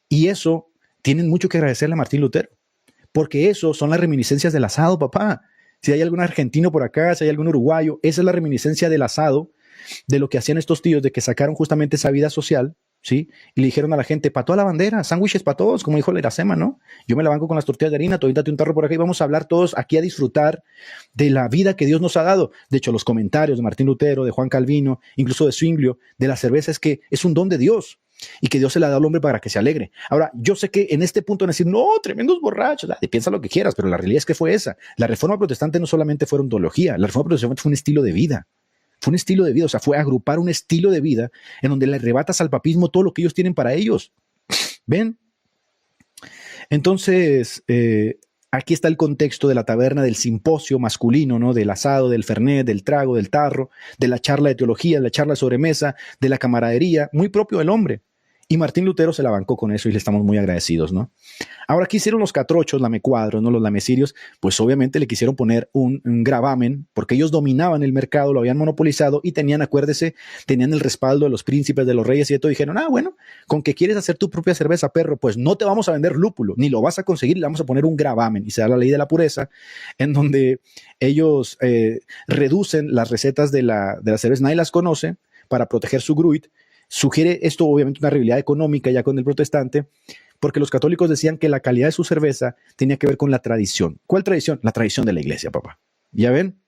Y eso tienen mucho que agradecerle a Martín Lutero. Porque eso son las reminiscencias del asado, papá. Si hay algún argentino por acá, si hay algún uruguayo, esa es la reminiscencia del asado, de lo que hacían estos tíos, de que sacaron justamente esa vida social, ¿sí? Y le dijeron a la gente, para toda la bandera, sándwiches para todos, como dijo la Iracema, ¿no? Yo me la banco con las tortillas de harina, todavía un tarro por acá y vamos a hablar todos aquí a disfrutar de la vida que Dios nos ha dado. De hecho, los comentarios de Martín Lutero, de Juan Calvino, incluso de Zwinglio, de la cerveza, es que es un don de Dios. Y que Dios se la da al hombre para que se alegre. Ahora, yo sé que en este punto van a decir, no, tremendos borrachos, piensa lo que quieras, pero la realidad es que fue esa. La reforma protestante no solamente fue ontología, la reforma protestante fue un estilo de vida. Fue un estilo de vida, o sea, fue agrupar un estilo de vida en donde le arrebatas al papismo todo lo que ellos tienen para ellos. ¿Ven? Entonces, aquí está el contexto de la taberna, del simposio masculino, ¿no? Del asado, del fernet, del trago, del tarro, de la charla de teología, de la charla de sobremesa, de la camaradería, muy propio del hombre. Y Martín Lutero se la bancó con eso y le estamos muy agradecidos, ¿no? Ahora, ¿qué hicieron los catrochos, lamecuadros, ¿no? Los lamecirios? Pues obviamente le quisieron poner un gravamen porque ellos dominaban el mercado, lo habían monopolizado y tenían, acuérdese, tenían el respaldo de los príncipes, de los reyes y de todo. Dijeron, bueno, con que quieres hacer tu propia cerveza, perro, pues no te vamos a vender lúpulo, ni lo vas a conseguir, le vamos a poner un gravamen. Y se da la ley de la pureza, en donde ellos reducen las recetas de la cerveza, nadie las conoce, para proteger su gruit. Sugiere esto obviamente una rivalidad económica ya con el protestante, porque los católicos decían que la calidad de su cerveza tenía que ver con la tradición. ¿Cuál tradición? La tradición de la iglesia, papá. ¿Ya ven?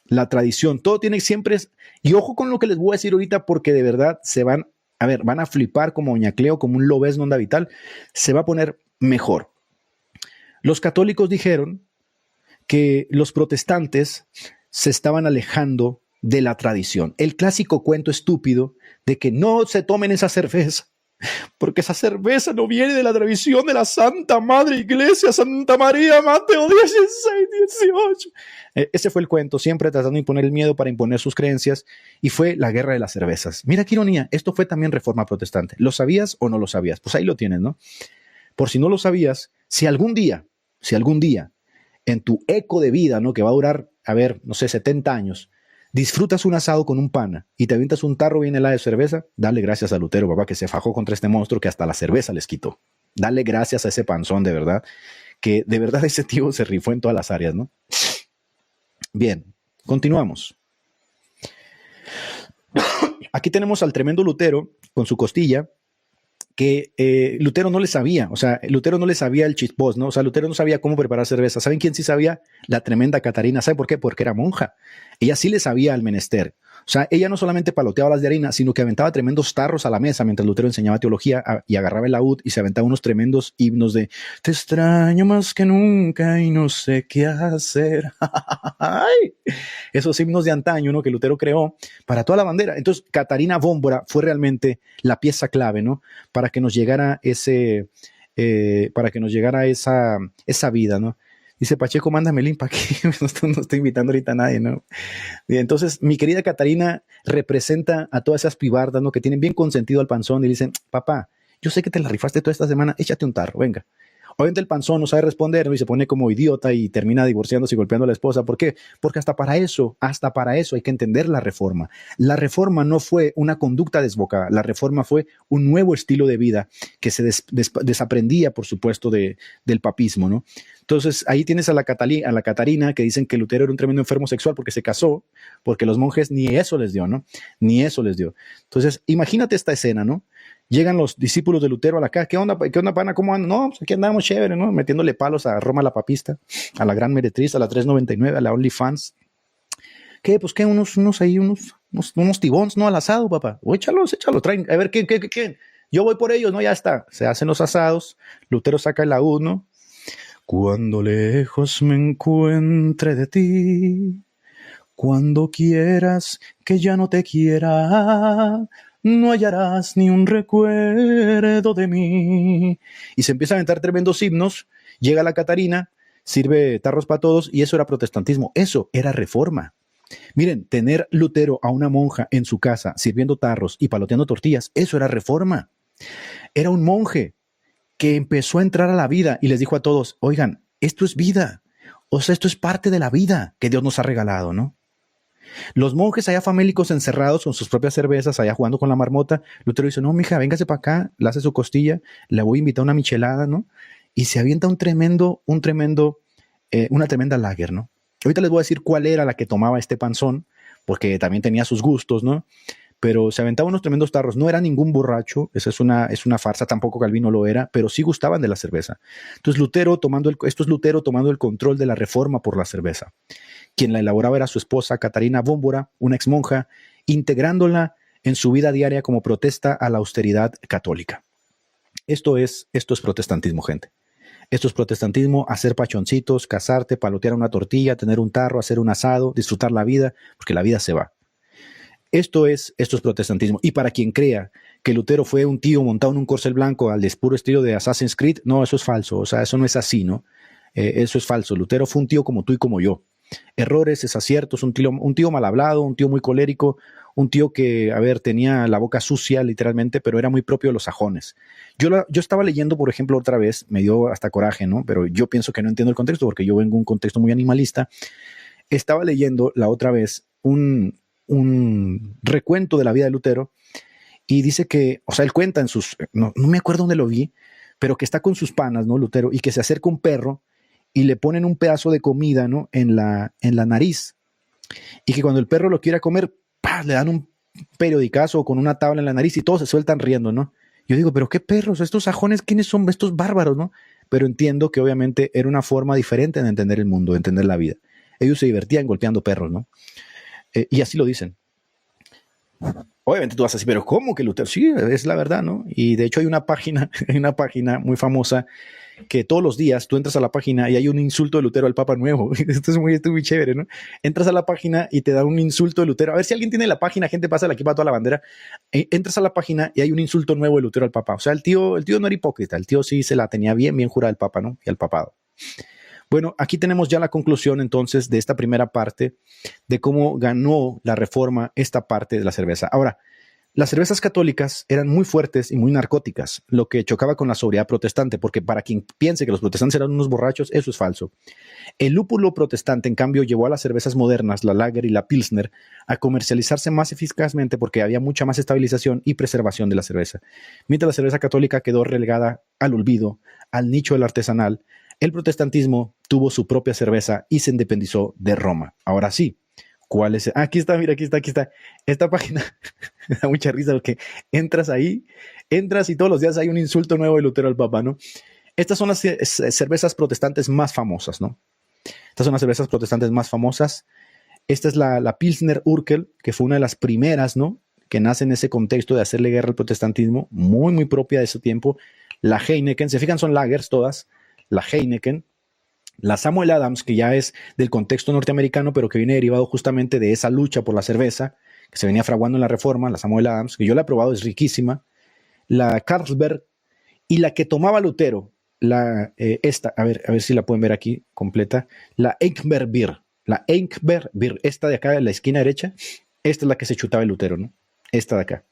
La tradición. Todo tiene siempre... Y ojo con lo que les voy a decir ahorita, porque de verdad van a flipar como Doña Cleo, como un lobezno onda vital. Se va a poner mejor. Los católicos dijeron que los protestantes se estaban alejando de la tradición. El clásico cuento estúpido de que no se tomen esa cerveza, porque esa cerveza no viene de la tradición de la Santa Madre Iglesia, Santa María, Mateo 16, 18. Ese fue el cuento, siempre tratando de imponer el miedo para imponer sus creencias, y fue la guerra de las cervezas. Mira qué ironía, esto fue también reforma protestante. ¿Lo sabías o no lo sabías? Pues ahí lo tienes, ¿no? Por si no lo sabías, si algún día, en tu eco de vida, ¿no? Que va a durar, no sé, 70 años, disfrutas un asado con un pana y te avientas un tarro bien helado de cerveza, dale gracias a Lutero, papá, que se fajó contra este monstruo que hasta la cerveza les quitó. Dale gracias a ese panzón, de verdad, que de verdad ese tío se rifó en todas las áreas, ¿no? Bien, continuamos. Aquí tenemos al tremendo Lutero con su costilla, que Lutero no le sabía, o sea, Lutero no le sabía el chispós, ¿no? O sea, Lutero no sabía cómo preparar cerveza. ¿Saben quién sí sabía? La tremenda Catarina. ¿Sabe por qué? Porque era monja. Ella sí le sabía al menester. O sea, ella no solamente paloteaba las de harina, sino que aventaba tremendos tarros a la mesa mientras Lutero enseñaba teología y agarraba el laúd y se aventaba unos tremendos himnos de te extraño más que nunca y no sé qué hacer. ¡Ay! Esos himnos de antaño, ¿no? Que Lutero creó para toda la bandera. Entonces, Catarina Vómbora fue realmente la pieza clave, ¿no? Para que nos llegara esa vida, ¿no? Dice Pacheco, mándame el link para que no estoy invitando ahorita a nadie, ¿no? Bien, entonces, mi querida Catarina representa a todas esas pibardas, ¿no? Que tienen bien consentido al panzón y le dicen, papá, yo sé que te la rifaste toda esta semana, échate un tarro, venga. Obviamente el panzón no sabe responder, ¿no? Y se pone como idiota y termina divorciándose y golpeando a la esposa. ¿Por qué? Porque hasta para eso hay que entender la reforma. La reforma no fue una conducta desbocada, la reforma fue un nuevo estilo de vida que se desaprendía, por supuesto, del papismo, ¿no? Entonces, ahí tienes a la Catarina, que dicen que Lutero era un tremendo enfermo sexual porque se casó, porque los monjes ni eso les dio, ¿no? Ni eso les dio. Entonces, imagínate esta escena, ¿no? Llegan los discípulos de Lutero a la casa. ¿Qué onda, pana? ¿Cómo andan? No, pues aquí andamos chévere, ¿no? Metiéndole palos a Roma la papista, a la Gran Meretriz, a la 399, a la OnlyFans. ¿Qué? Pues, ¿qué? Unos tibons, ¿no? Al asado, papá. O échalos, traen. A ver, ¿qué? Yo voy por ellos, ¿no? Ya está. Se hacen los asados. Lutero saca el laúd, ¿no? Cuando lejos me encuentre de ti, cuando quieras que ya no te quiera, no hallarás ni un recuerdo de mí. Y se empieza a aventar tremendos himnos, llega la Catarina, sirve tarros para todos y eso era protestantismo, eso era reforma. Miren, tener Lutero a una monja en su casa sirviendo tarros y paloteando tortillas, eso era reforma. Era un monje que empezó a entrar a la vida y les dijo a todos, oigan, esto es vida, o sea, esto es parte de la vida que Dios nos ha regalado, ¿no? Los monjes allá famélicos encerrados con sus propias cervezas, allá jugando con la marmota, Lutero dice, no, mija, véngase para acá, le hace su costilla, le voy a invitar a una michelada, ¿no? Y se avienta una tremenda lager, ¿no? Ahorita les voy a decir cuál era la que tomaba este panzón, porque también tenía sus gustos, ¿no? Pero se aventaba unos tremendos tarros. No era ningún borracho, esa es una farsa, tampoco Calvino lo era, pero sí gustaban de la cerveza. Entonces esto es Lutero tomando el control de la reforma por la cerveza. Quien la elaboraba era su esposa Catarina Vómbora, una ex monja, integrándola en su vida diaria como protesta a la austeridad católica. Esto es protestantismo, gente. Esto es protestantismo, hacer pachoncitos, casarte, palotear una tortilla, tener un tarro, hacer un asado, disfrutar la vida, porque la vida se va. Esto es protestantismo. Y para quien crea que Lutero fue un tío montado en un corcel blanco al puro estilo de Assassin's Creed, no, eso es falso. O sea, eso no es así, ¿no? Eso es falso. Lutero fue un tío como tú y como yo. Errores, desaciertos, un tío mal hablado, un tío muy colérico, un tío que, tenía la boca sucia literalmente, pero era muy propio de los sajones. Yo estaba leyendo, por ejemplo, otra vez, me dio hasta coraje, ¿no? Pero yo pienso que no entiendo el contexto porque yo vengo de un contexto muy animalista. Estaba leyendo la otra vez un recuento de la vida de Lutero y dice que, o sea, él cuenta no me acuerdo dónde lo vi, pero que está con sus panas, ¿no? Lutero, y que se acerca un perro y le ponen un pedazo de comida, ¿no? En la nariz. Y que cuando el perro lo quiera comer, ¡pah!, le dan un periodicazo con una tabla en la nariz y todos se sueltan riendo, ¿no? Yo digo, pero qué perros, estos sajones, ¿quiénes son estos bárbaros, no? Pero entiendo que obviamente era una forma diferente de entender el mundo, de entender la vida. Ellos se divertían golpeando perros, ¿no? Y así lo dicen. Obviamente tú vas a decir, pero ¿cómo que Lutero? Sí, es la verdad, ¿no? Y de hecho hay una página muy famosa que todos los días tú entras a la página y hay un insulto de Lutero al Papa Nuevo. Esto es muy chévere, ¿no? Entras a la página y te da un insulto de Lutero. A ver si alguien tiene la página, gente, pasa aquí para toda la bandera. Entras a la página y hay un insulto nuevo de Lutero al Papa. O sea, el tío no era hipócrita, el tío sí se la tenía bien jurada al Papa, ¿no? Y al papado. Bueno, aquí tenemos ya la conclusión entonces de esta primera parte de cómo ganó la reforma esta parte de la cerveza. Ahora, Las cervezas católicas eran muy fuertes y muy narcóticas, lo que chocaba con la sobriedad protestante, porque para quien piense que los protestantes eran unos borrachos, eso es falso. El lúpulo protestante, en cambio, llevó a las cervezas modernas, la Lager y la Pilsner, a comercializarse más eficazmente porque había mucha más estabilización y preservación de la cerveza. Mientras la cerveza católica quedó relegada al olvido, al nicho del artesanal, el protestantismo tuvo su propia cerveza y se independizó de Roma. Ahora sí. ¿Cuál es? Aquí está, mira, aquí está. Esta página me da mucha risa porque entras y todos los días hay un insulto nuevo de Lutero al Papa, ¿no? Estas son las cervezas protestantes más famosas, ¿no? Estas son las cervezas protestantes más famosas. Esta es la Pilsner Urquell, que fue una de las primeras, ¿no? Que nace en ese contexto de hacerle guerra al protestantismo, muy, muy propia de ese tiempo. La Heineken, se fijan, son lagers todas. La Heineken. La Samuel Adams, que ya es del contexto norteamericano, pero que viene derivado justamente de esa lucha por la cerveza, que se venía fraguando en la Reforma, la Samuel Adams, que yo la he probado, es riquísima. La Carlsberg y la que tomaba Lutero, esta, a ver si la pueden ver aquí completa, la Eichberg Beer. La Eichberg Beer, esta de acá en la esquina derecha, esta es la que se chutaba el Lutero, ¿no? Esta de acá.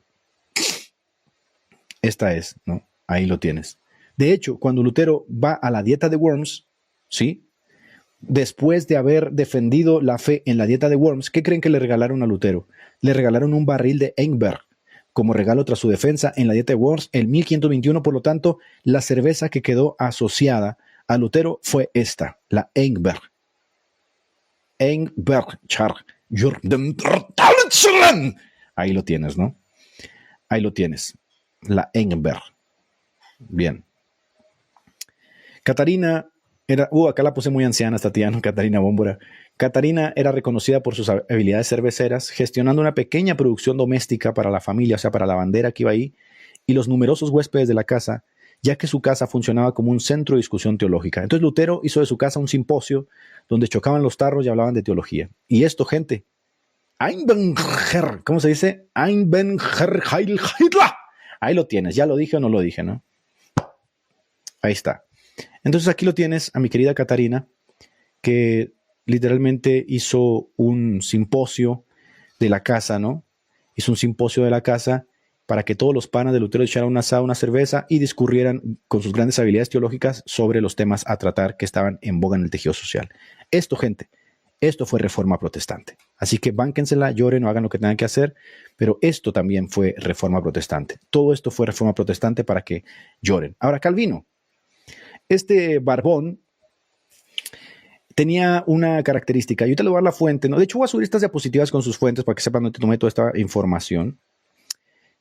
Esta es, ¿no? Ahí lo tienes. De hecho, cuando Lutero va a la dieta de Worms, ¿sí? Después de haber defendido la fe en la dieta de Worms, ¿qué creen que le regalaron a Lutero? Le regalaron un barril de Eichberg como regalo tras su defensa en la dieta de Worms en 1521. Por lo tanto, la cerveza que quedó asociada a Lutero fue esta, la Eichberg. Ahí lo tienes, ¿no? Ahí lo tienes, la Eichberg. Bien. Catarina era, acá la puse muy anciana esta tía, ¿no? Catarina Bómbora. Catarina era reconocida por sus habilidades cerveceras, gestionando una pequeña producción doméstica para la familia, o sea, para la bandera que iba ahí, y los numerosos huéspedes de la casa, ya que su casa funcionaba como un centro de discusión teológica. Entonces Lutero hizo de su casa un simposio donde chocaban los tarros y hablaban de teología. Y esto, gente, Einbenger, ¿cómo se dice? Einbenger Heidler. Ahí lo tienes, ya lo dije o no lo dije, ¿no? Ahí está. Entonces aquí lo tienes a mi querida Catarina, que literalmente hizo un simposio de la casa, ¿no? Hizo un simposio de la casa para que todos los panas de Lutero echaran un asado, una cerveza y discurrieran con sus grandes habilidades teológicas sobre los temas a tratar que estaban en boga en el tejido social. Esto, gente, esto fue Reforma Protestante. Así que bánquensela, lloren o hagan lo que tengan que hacer, pero esto también fue Reforma Protestante. Todo esto fue Reforma Protestante para que lloren. Ahora, Calvino. Este barbón tenía una característica. Yo te le voy a dar la fuente, ¿no? De hecho, voy a subir estas diapositivas con sus fuentes para que sepan dónde tomé toda esta información.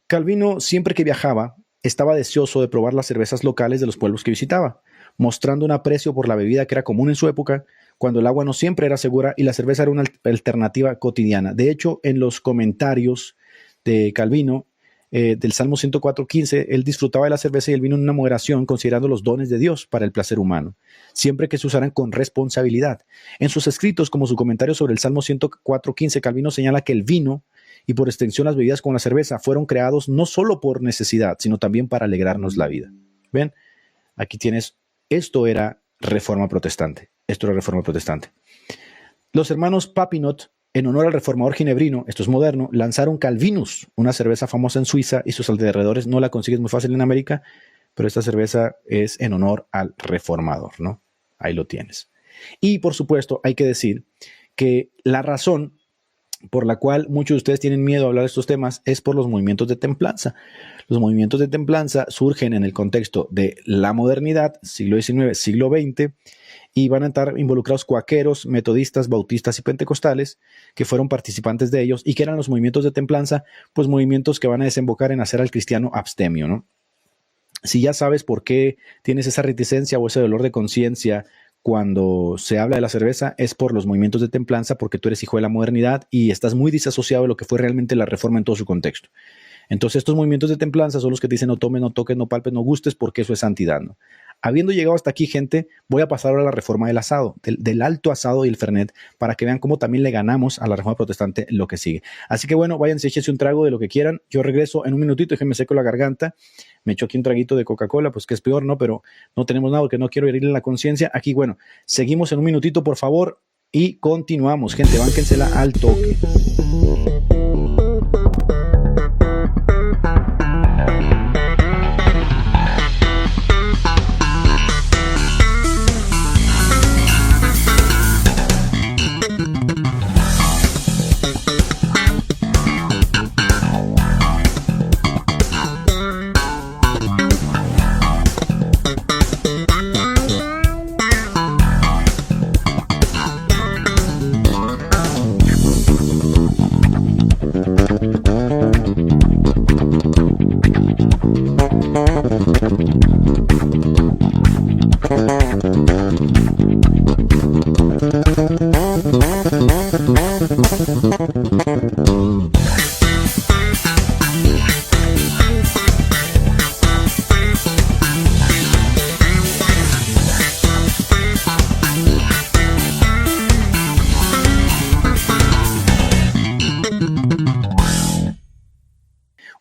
Calvino, siempre que viajaba, estaba deseoso de probar las cervezas locales de los pueblos que visitaba, mostrando un aprecio por la bebida que era común en su época, cuando el agua no siempre era segura y la cerveza era una alternativa cotidiana. De hecho, en los comentarios de Calvino, del Salmo 104:15, él disfrutaba de la cerveza y el vino en una moderación, considerando los dones de Dios para el placer humano, siempre que se usaran con responsabilidad. En sus escritos, como su comentario sobre el Salmo 104:15, Calvino señala que el vino y por extensión las bebidas como la cerveza fueron creados no solo por necesidad, sino también para alegrarnos la vida. ¿Ven? Aquí tienes, esto era Reforma Protestante. Esto era Reforma Protestante. Los hermanos Papineau, en honor al reformador ginebrino, esto es moderno, lanzaron Calvinus, una cerveza famosa en Suiza y sus alrededores. No la consigues muy fácil en América, pero esta cerveza es en honor al reformador, ¿no? Ahí lo tienes. Y por supuesto, hay que decir que la razón por la cual muchos de ustedes tienen miedo a hablar de estos temas es por los movimientos de templanza. Los movimientos de templanza surgen en el contexto de la modernidad, siglo XIX, siglo XX, y van a estar involucrados cuáqueros, metodistas, bautistas y pentecostales, que fueron participantes de ellos, y que eran los movimientos de templanza, pues movimientos que van a desembocar en hacer al cristiano abstemio, ¿no? Si ya sabes por qué tienes esa reticencia o ese dolor de conciencia cuando se habla de la cerveza, es por los movimientos de templanza, porque tú eres hijo de la modernidad y estás muy disasociado de lo que fue realmente la reforma en todo su contexto. Entonces estos movimientos de templanza son los que te dicen no tomes, no toques, no palpes, no gustes, porque eso es santidad, ¿no? Habiendo llegado hasta aquí, gente, voy a pasar ahora a la reforma del asado, del alto asado y el fernet, para que vean cómo también le ganamos a la reforma protestante lo que sigue. Así que bueno, váyanse, échense un trago de lo que quieran. Yo regreso en un minutito, déjenme seco la garganta. Me echo aquí un traguito de Coca-Cola, pues que es peor, ¿no? Pero no tenemos nada porque no quiero herirle la conciencia. Aquí, bueno, seguimos en un minutito, por favor, y continuamos. Gente, bánquensela al toque.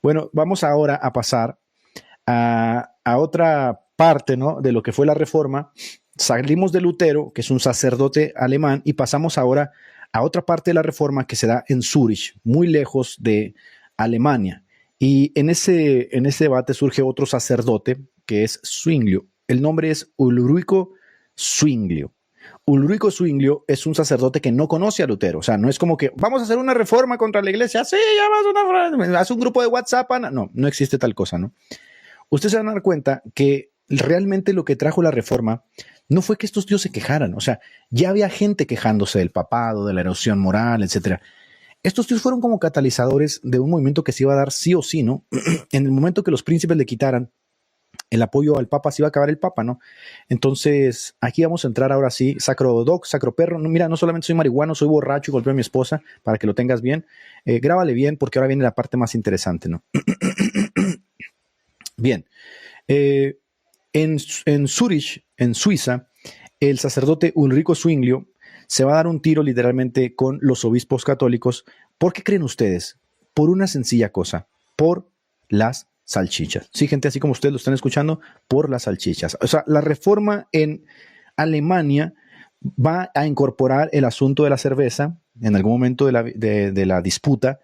Bueno, vamos ahora a pasar a otra parte, ¿no?, de lo que fue la Reforma. Salimos de Lutero, que es un sacerdote alemán, y pasamos ahora a otra parte de la Reforma que se da en Zúrich, muy lejos de Alemania. Y en ese debate surge otro sacerdote que es Zwinglio. El nombre es Ulrico Zwinglio. Ulrico Zwinglio es un sacerdote que no conoce a Lutero. O sea, no es como que vamos a hacer una reforma contra la iglesia. Sí, ya haz un grupo de WhatsApp. No existe tal cosa, ¿no? Ustedes se van a dar cuenta que realmente lo que trajo la reforma no fue que estos tíos se quejaran. O sea, ya había gente quejándose del papado, de la erosión moral, etcétera. Estos tíos fueron como catalizadores de un movimiento que se iba a dar sí o sí, ¿no? En el momento que los príncipes le quitaran el apoyo al Papa, se iba a acabar el Papa, ¿no? Entonces, aquí vamos a entrar ahora sí, sacro dog, sacro perro. No, mira, no solamente soy marihuano, soy borracho y golpeo a mi esposa, para que lo tengas bien. Grábale bien, porque ahora viene la parte más interesante, ¿no? Bien. En Zúrich, en Suiza, el sacerdote Ulrico Zwinglio se va a dar un tiro literalmente con los obispos católicos. ¿Por qué creen ustedes? Por una sencilla cosa, por las salchichas. Sí, gente, así como ustedes lo están escuchando, por las salchichas. O sea, la reforma en Alemania va a incorporar el asunto de la cerveza en algún momento de la disputa,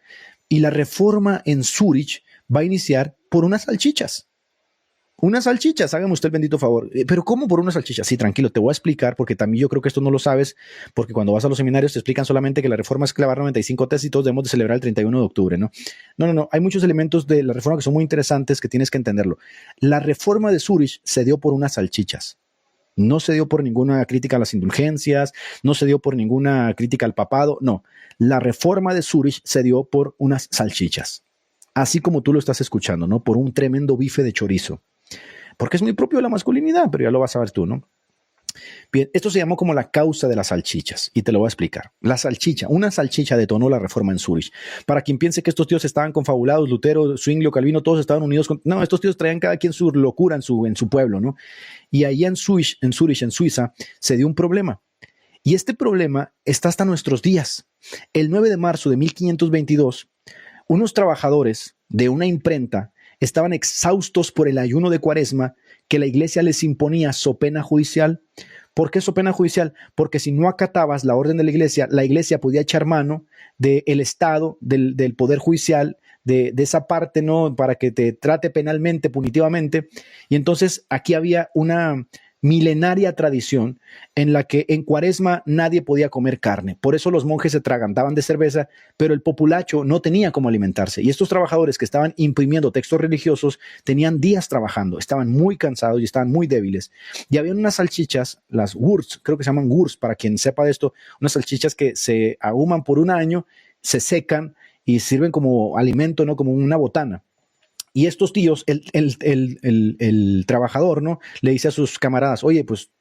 y la reforma en Zúrich va a iniciar por unas salchichas. Unas salchichas, hágame usted el bendito favor. ¿Pero cómo por unas salchichas? Sí, tranquilo, te voy a explicar, porque también yo creo que esto no lo sabes, porque cuando vas a los seminarios te explican solamente que la reforma es clavar 95 tesis y todos debemos de celebrar el 31 de octubre, ¿no? No. Hay muchos elementos de la reforma que son muy interesantes que tienes que entenderlo. La reforma de Zúrich se dio por unas salchichas. No se dio por ninguna crítica a las indulgencias, no se dio por ninguna crítica al papado, no. La reforma de Zúrich se dio por unas salchichas. Así como tú lo estás escuchando, ¿no? Por un tremendo bife de chorizo. Porque es muy propio de la masculinidad, pero ya lo vas a ver tú, ¿no? Bien, esto se llamó como la causa de las salchichas, y te lo voy a explicar. La salchicha, una salchicha detonó la reforma en Zúrich. Para quien piense que estos tíos estaban confabulados, Lutero, Zwinglio, Calvino, todos estaban unidos con... No, estos tíos traían cada quien su locura en su pueblo, ¿no? Y allá en Zúrich, en Suiza, se dio un problema. Y este problema está hasta nuestros días. El 9 de marzo de 1522, unos trabajadores de una imprenta estaban exhaustos por el ayuno de Cuaresma que la iglesia les imponía so pena judicial. ¿Por qué so pena judicial? Porque si no acatabas la orden de la iglesia podía echar mano del Estado, del Poder Judicial, de esa parte, ¿no?, para que te trate penalmente, punitivamente. Y entonces aquí había una milenaria tradición en la que en Cuaresma nadie podía comer carne. Por eso los monjes se atragantaban de cerveza, pero el populacho no tenía cómo alimentarse. Y estos trabajadores que estaban imprimiendo textos religiosos tenían días trabajando, estaban muy cansados y estaban muy débiles. Y habían unas salchichas, las Wurst, creo que se llaman Wurst, para quien sepa de esto, unas salchichas que se ahuman por un año, se secan y sirven como alimento, ¿no?, como una botana. Y estos tíos, el trabajador, ¿no?, le dice a sus camaradas, oye, pues,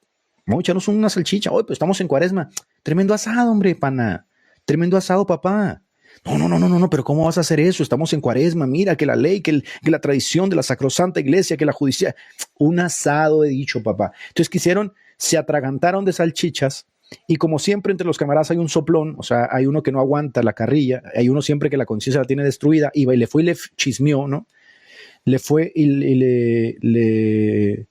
vamos a echarnos una salchicha. Oye, pues estamos en Cuaresma. Tremendo asado, hombre, pana. Tremendo asado, papá. No, pero ¿cómo vas a hacer eso? Estamos en Cuaresma. Mira, que la ley, que la tradición de la sacrosanta iglesia, que la judicial. Un asado, he dicho, papá. Entonces se atragantaron de salchichas. Y como siempre entre los camaradas hay un soplón, o sea, hay uno que no aguanta la carrilla, hay uno siempre que la conciencia la tiene destruida, y le fue y le chismeó, ¿no? Le fue y le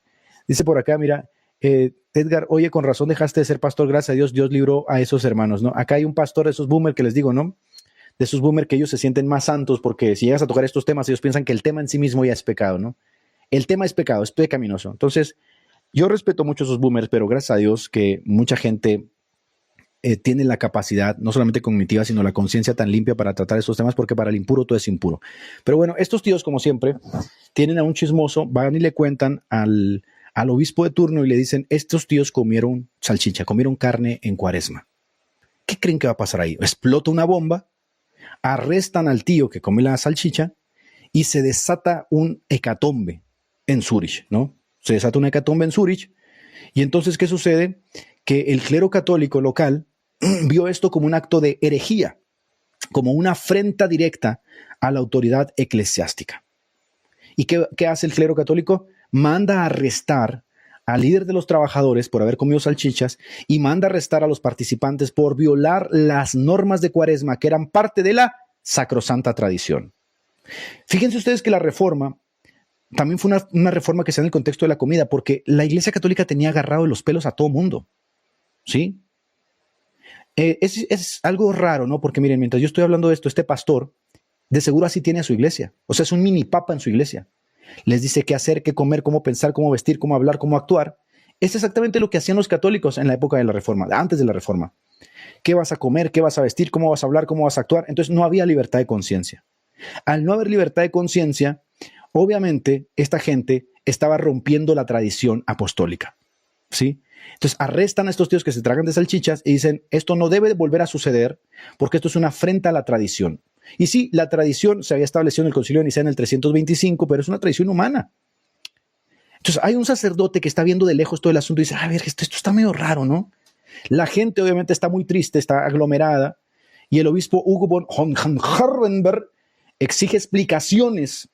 dice por acá, mira, Edgar, oye, con razón dejaste de ser pastor, gracias a Dios, Dios libró a esos hermanos, ¿no? Acá hay un pastor de esos boomer que les digo, ¿no? De esos boomer que ellos se sienten más santos porque si llegas a tocar estos temas, ellos piensan que el tema en sí mismo ya es pecado, ¿no? El tema es pecado, es pecaminoso. Entonces, yo respeto mucho a esos boomers, pero gracias a Dios que mucha gente tiene la capacidad, no solamente cognitiva, sino la conciencia tan limpia para tratar estos temas, porque para el impuro todo es impuro. Pero bueno, estos tíos, como siempre, tienen a un chismoso, van y le cuentan al obispo de turno y le dicen, estos tíos comieron salchicha, comieron carne en Cuaresma. ¿Qué creen que va a pasar ahí? Explota una bomba, arrestan al tío que come la salchicha y se desata un hecatombe en Zúrich, ¿no? Se desata una hecatombe en Zúrich. Y entonces, ¿qué sucede? Que el clero católico local vio esto como un acto de herejía, como una afrenta directa a la autoridad eclesiástica. ¿Y qué hace el clero católico? Manda a arrestar al líder de los trabajadores por haber comido salchichas y manda a arrestar a los participantes por violar las normas de Cuaresma, que eran parte de la sacrosanta tradición. Fíjense ustedes que la reforma también fue una reforma que se da en el contexto de la comida, porque la Iglesia Católica tenía agarrado de los pelos a todo mundo, ¿sí? Es algo raro, ¿no? Porque miren, mientras yo estoy hablando de esto, este pastor, de seguro así tiene a su iglesia. O sea, es un mini papa en su iglesia. Les dice qué hacer, qué comer, cómo pensar, cómo vestir, cómo hablar, cómo actuar. Es exactamente lo que hacían los católicos en la época de la Reforma, antes de la Reforma. ¿Qué vas a comer? ¿Qué vas a vestir? ¿Cómo vas a hablar? ¿Cómo vas a actuar? Entonces no había libertad de conciencia. Al no haber libertad de conciencia, obviamente esta gente estaba rompiendo la tradición apostólica, ¿sí? Entonces arrestan a estos tíos que se tragan de salchichas y dicen, esto no debe volver a suceder porque esto es una afrenta a la tradición. Y sí, la tradición se había establecido en el Concilio de Nicea en el 325, pero es una tradición humana. Entonces hay un sacerdote que está viendo de lejos todo el asunto y dice, a ver, esto está medio raro, ¿no? La gente obviamente está muy triste, está aglomerada, y el obispo Hugo von Hohenhardenberg exige explicaciones.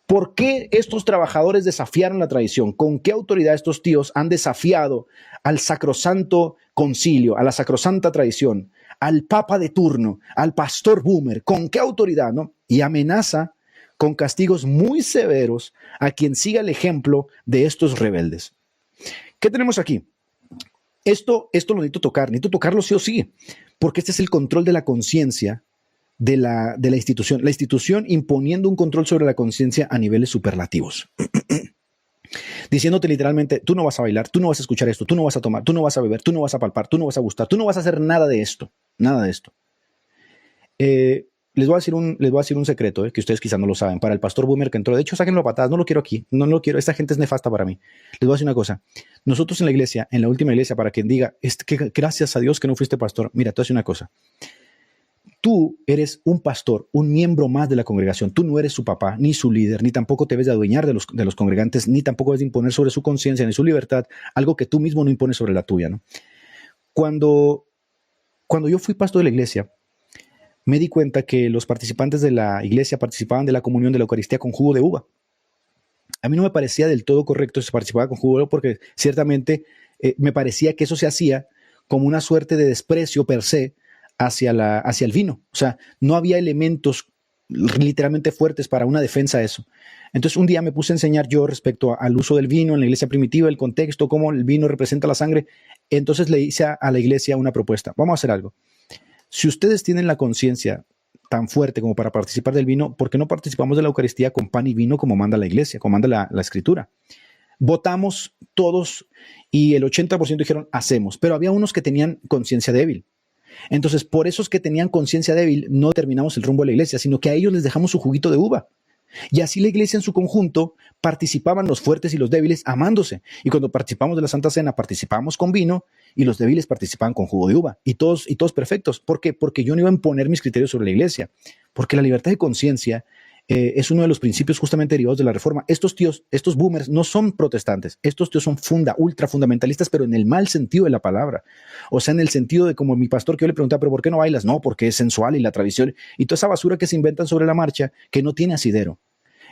¿Por qué estos trabajadores desafiaron la tradición? ¿Con qué autoridad estos tíos han desafiado al sacrosanto concilio, a la sacrosanta tradición, al papa de turno, al pastor Boomer? ¿Con qué autoridad, no? Y amenaza con castigos muy severos a quien siga el ejemplo de estos rebeldes. ¿Qué tenemos aquí? Esto lo necesito tocarlo sí o sí, porque este es el control de la conciencia de la institución. La institución imponiendo un control sobre la conciencia a niveles superlativos. Diciéndote literalmente, tú no vas a bailar, tú no vas a escuchar esto, tú no vas a tomar, tú no vas a beber, tú no vas a palpar, tú no vas a gustar, tú no vas a hacer nada de esto, nada de esto. Les voy a decir un secreto, que ustedes quizás no lo saben. Para el pastor Boomer que entró, de hecho, sáquenlo a patadas, no lo quiero aquí, no lo quiero, esta gente es nefasta para mí. Les voy a decir una cosa, nosotros en la iglesia, en la última iglesia, para quien diga, que gracias a Dios que no fuiste pastor, mira, te voy a decir una cosa. Tú eres un pastor, un miembro más de la congregación. Tú no eres su papá, ni su líder, ni tampoco te debes de adueñar de los congregantes, ni tampoco debes de imponer sobre su conciencia, ni su libertad, algo que tú mismo no impones sobre la tuya, ¿no? Cuando yo fui pastor de la iglesia, me di cuenta que los participantes de la iglesia participaban de la comunión de la Eucaristía con jugo de uva. A mí no me parecía del todo correcto si se participaba con jugo de uva, porque ciertamente me parecía que eso se hacía como una suerte de desprecio per se hacia el vino. O sea, no había elementos literalmente fuertes para una defensa a eso. Entonces un día me puse a enseñar yo respecto al uso del vino en la iglesia primitiva, el contexto, cómo el vino representa la sangre. Entonces le hice a la iglesia una propuesta. Vamos a hacer algo. Si ustedes tienen la conciencia tan fuerte como para participar del vino, ¿por qué no participamos de la Eucaristía con pan y vino como manda la iglesia, como manda la Escritura? Votamos todos y el 80% dijeron hacemos, pero había unos que tenían conciencia débil. Entonces, por esos que tenían conciencia débil, no terminamos el rumbo de la iglesia, sino que a ellos les dejamos su juguito de uva. Y así la iglesia en su conjunto participaban los fuertes y los débiles amándose. Y cuando participamos de la Santa Cena, participábamos con vino y los débiles participaban con jugo de uva. Y todos perfectos. ¿Por qué? Porque yo no iba a imponer mis criterios sobre la iglesia. Porque la libertad de conciencia es uno de los principios justamente derivados de la Reforma. Estos tíos, estos boomers, no son protestantes. Estos tíos son ultra fundamentalistas, pero en el mal sentido de la palabra. O sea, en el sentido de como mi pastor que yo le preguntaba, ¿pero por qué no bailas? No, porque es sensual y la tradición. Y toda esa basura que se inventan sobre la marcha que no tiene asidero.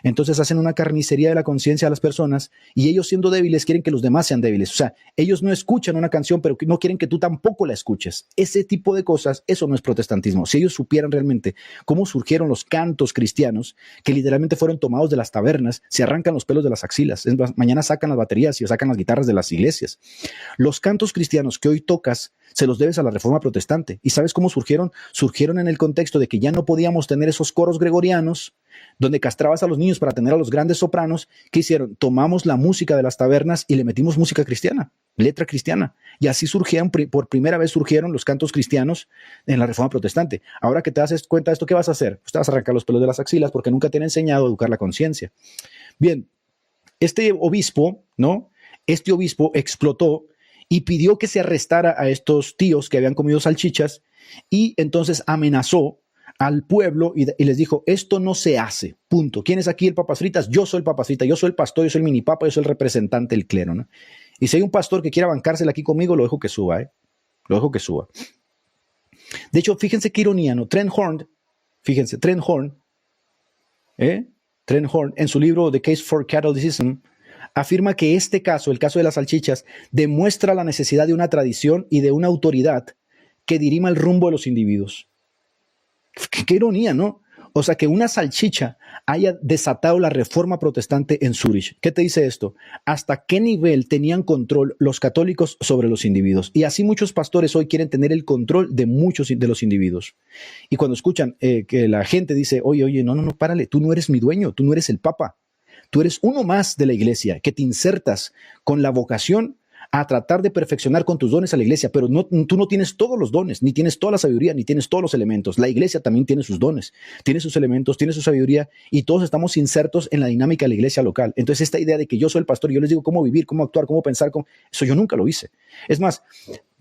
Entonces hacen una carnicería de la conciencia a las personas y ellos siendo débiles quieren que los demás sean débiles. O sea, ellos no escuchan una canción, pero no quieren que tú tampoco la escuches. Ese tipo de cosas, eso no es protestantismo. Si ellos supieran realmente cómo surgieron los cantos cristianos, que literalmente fueron tomados de las tabernas, se arrancan los pelos de las axilas. Mañana sacan las baterías y sacan las guitarras de las iglesias. Los cantos cristianos que hoy tocas, se los debes a la Reforma protestante. ¿Y sabes cómo surgieron? Surgieron en el contexto de que ya no podíamos tener esos coros gregorianos donde castrabas a los niños para tener a los grandes sopranos. ¿Qué hicieron? Tomamos la música de las tabernas y le metimos música cristiana, letra cristiana. Y así por primera vez surgieron los cantos cristianos en la Reforma protestante. Ahora que te das cuenta de esto, ¿qué vas a hacer? Pues te vas a arrancar los pelos de las axilas porque nunca te han enseñado a educar la conciencia. Bien, este obispo explotó y pidió que se arrestara a estos tíos que habían comido salchichas y entonces amenazó al pueblo y les dijo, esto no se hace, punto. ¿Quién es aquí el papas fritas? Yo soy el papas fritas, yo soy el pastor, yo soy el mini papa, yo soy el representante del clero, ¿no? Y si hay un pastor que quiera bancársela aquí conmigo, lo dejo que suba, Lo dejo que suba. De hecho, fíjense qué ironía, ¿no? Trent Horn, en su libro The Case for Catholicism, afirma que este caso, el caso de las salchichas, demuestra la necesidad de una tradición y de una autoridad que dirima el rumbo de los individuos. Qué ironía, ¿no? O sea, que una salchicha haya desatado la reforma protestante en Zúrich. ¿Qué te dice esto? ¿Hasta qué nivel tenían control los católicos sobre los individuos? Y así muchos pastores hoy quieren tener el control de muchos de los individuos. Y cuando escuchan que la gente dice, oye, no, párale, tú no eres mi dueño, tú no eres el papa. Tú eres uno más de la iglesia que te insertas con la vocación a tratar de perfeccionar con tus dones a la iglesia, pero tú no tienes todos los dones, ni tienes toda la sabiduría, ni tienes todos los elementos. La iglesia también tiene sus dones, tiene sus elementos, tiene su sabiduría, y todos estamos insertos en la dinámica de la iglesia local. Entonces esta idea de que yo soy el pastor y yo les digo cómo vivir, cómo actuar, cómo pensar, eso yo nunca lo hice. Es más,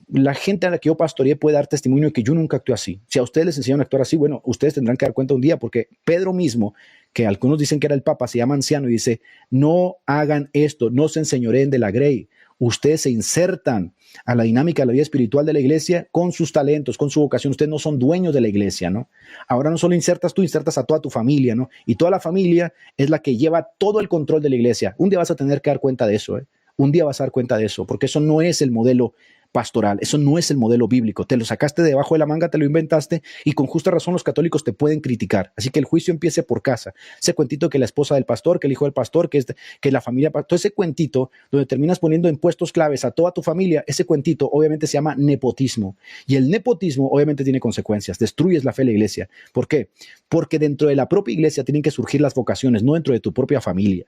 la gente a la que yo pastoreé puede dar testimonio de que yo nunca actué así. Si a ustedes les enseñaron a actuar así, bueno, ustedes tendrán que dar cuenta un día, porque Pedro mismo, que algunos dicen que era el papa, se llama anciano y dice, no hagan esto, no se enseñoreen de la grey. Ustedes se insertan a la dinámica de la vida espiritual de la iglesia con sus talentos, con su vocación. Ustedes no son dueños de la iglesia, ¿no? Ahora no solo insertas tú, insertas a toda tu familia, ¿no? Y toda la familia es la que lleva todo el control de la iglesia. Un día vas a tener que dar cuenta de eso, ¿eh? Un día vas a dar cuenta de eso, porque eso no es el modelo pastoral, eso no es el modelo bíblico. Te lo sacaste debajo de la manga, te lo inventaste, y con justa razón los católicos te pueden criticar. Así que el juicio empiece por casa. Ese cuentito que la esposa del pastor, que el hijo del pastor, que la familia, todo ese cuentito donde terminas poniendo en puestos claves a toda tu familia, ese cuentito obviamente se llama nepotismo. Y el nepotismo obviamente tiene consecuencias. Destruyes la fe de la iglesia. ¿Por qué? Porque dentro de la propia iglesia tienen que surgir las vocaciones, no dentro de tu propia familia.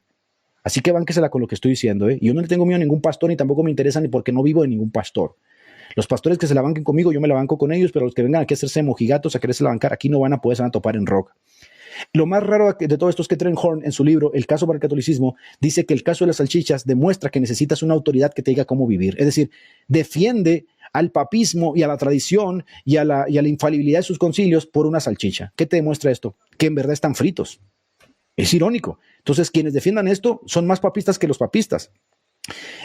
Así que bánquesela con lo que estoy diciendo, ¿eh? Yo no le tengo miedo a ningún pastor, ni tampoco me interesa, ni porque no vivo de ningún pastor. Los pastores que se la banquen conmigo, yo me la banco con ellos, pero los que vengan aquí a hacerse mojigatos, a quererse la bancar, aquí no van a poder, se van a topar en roca. Lo más raro de todo esto es que Trenholm, en su libro El caso para el catolicismo, dice que el caso de las salchichas demuestra que necesitas una autoridad que te diga cómo vivir. Es decir, defiende al papismo y a la tradición y a la infalibilidad de sus concilios por una salchicha. ¿Qué te demuestra esto? Que en verdad están fritos. Es irónico. Entonces, quienes defiendan esto son más papistas que los papistas.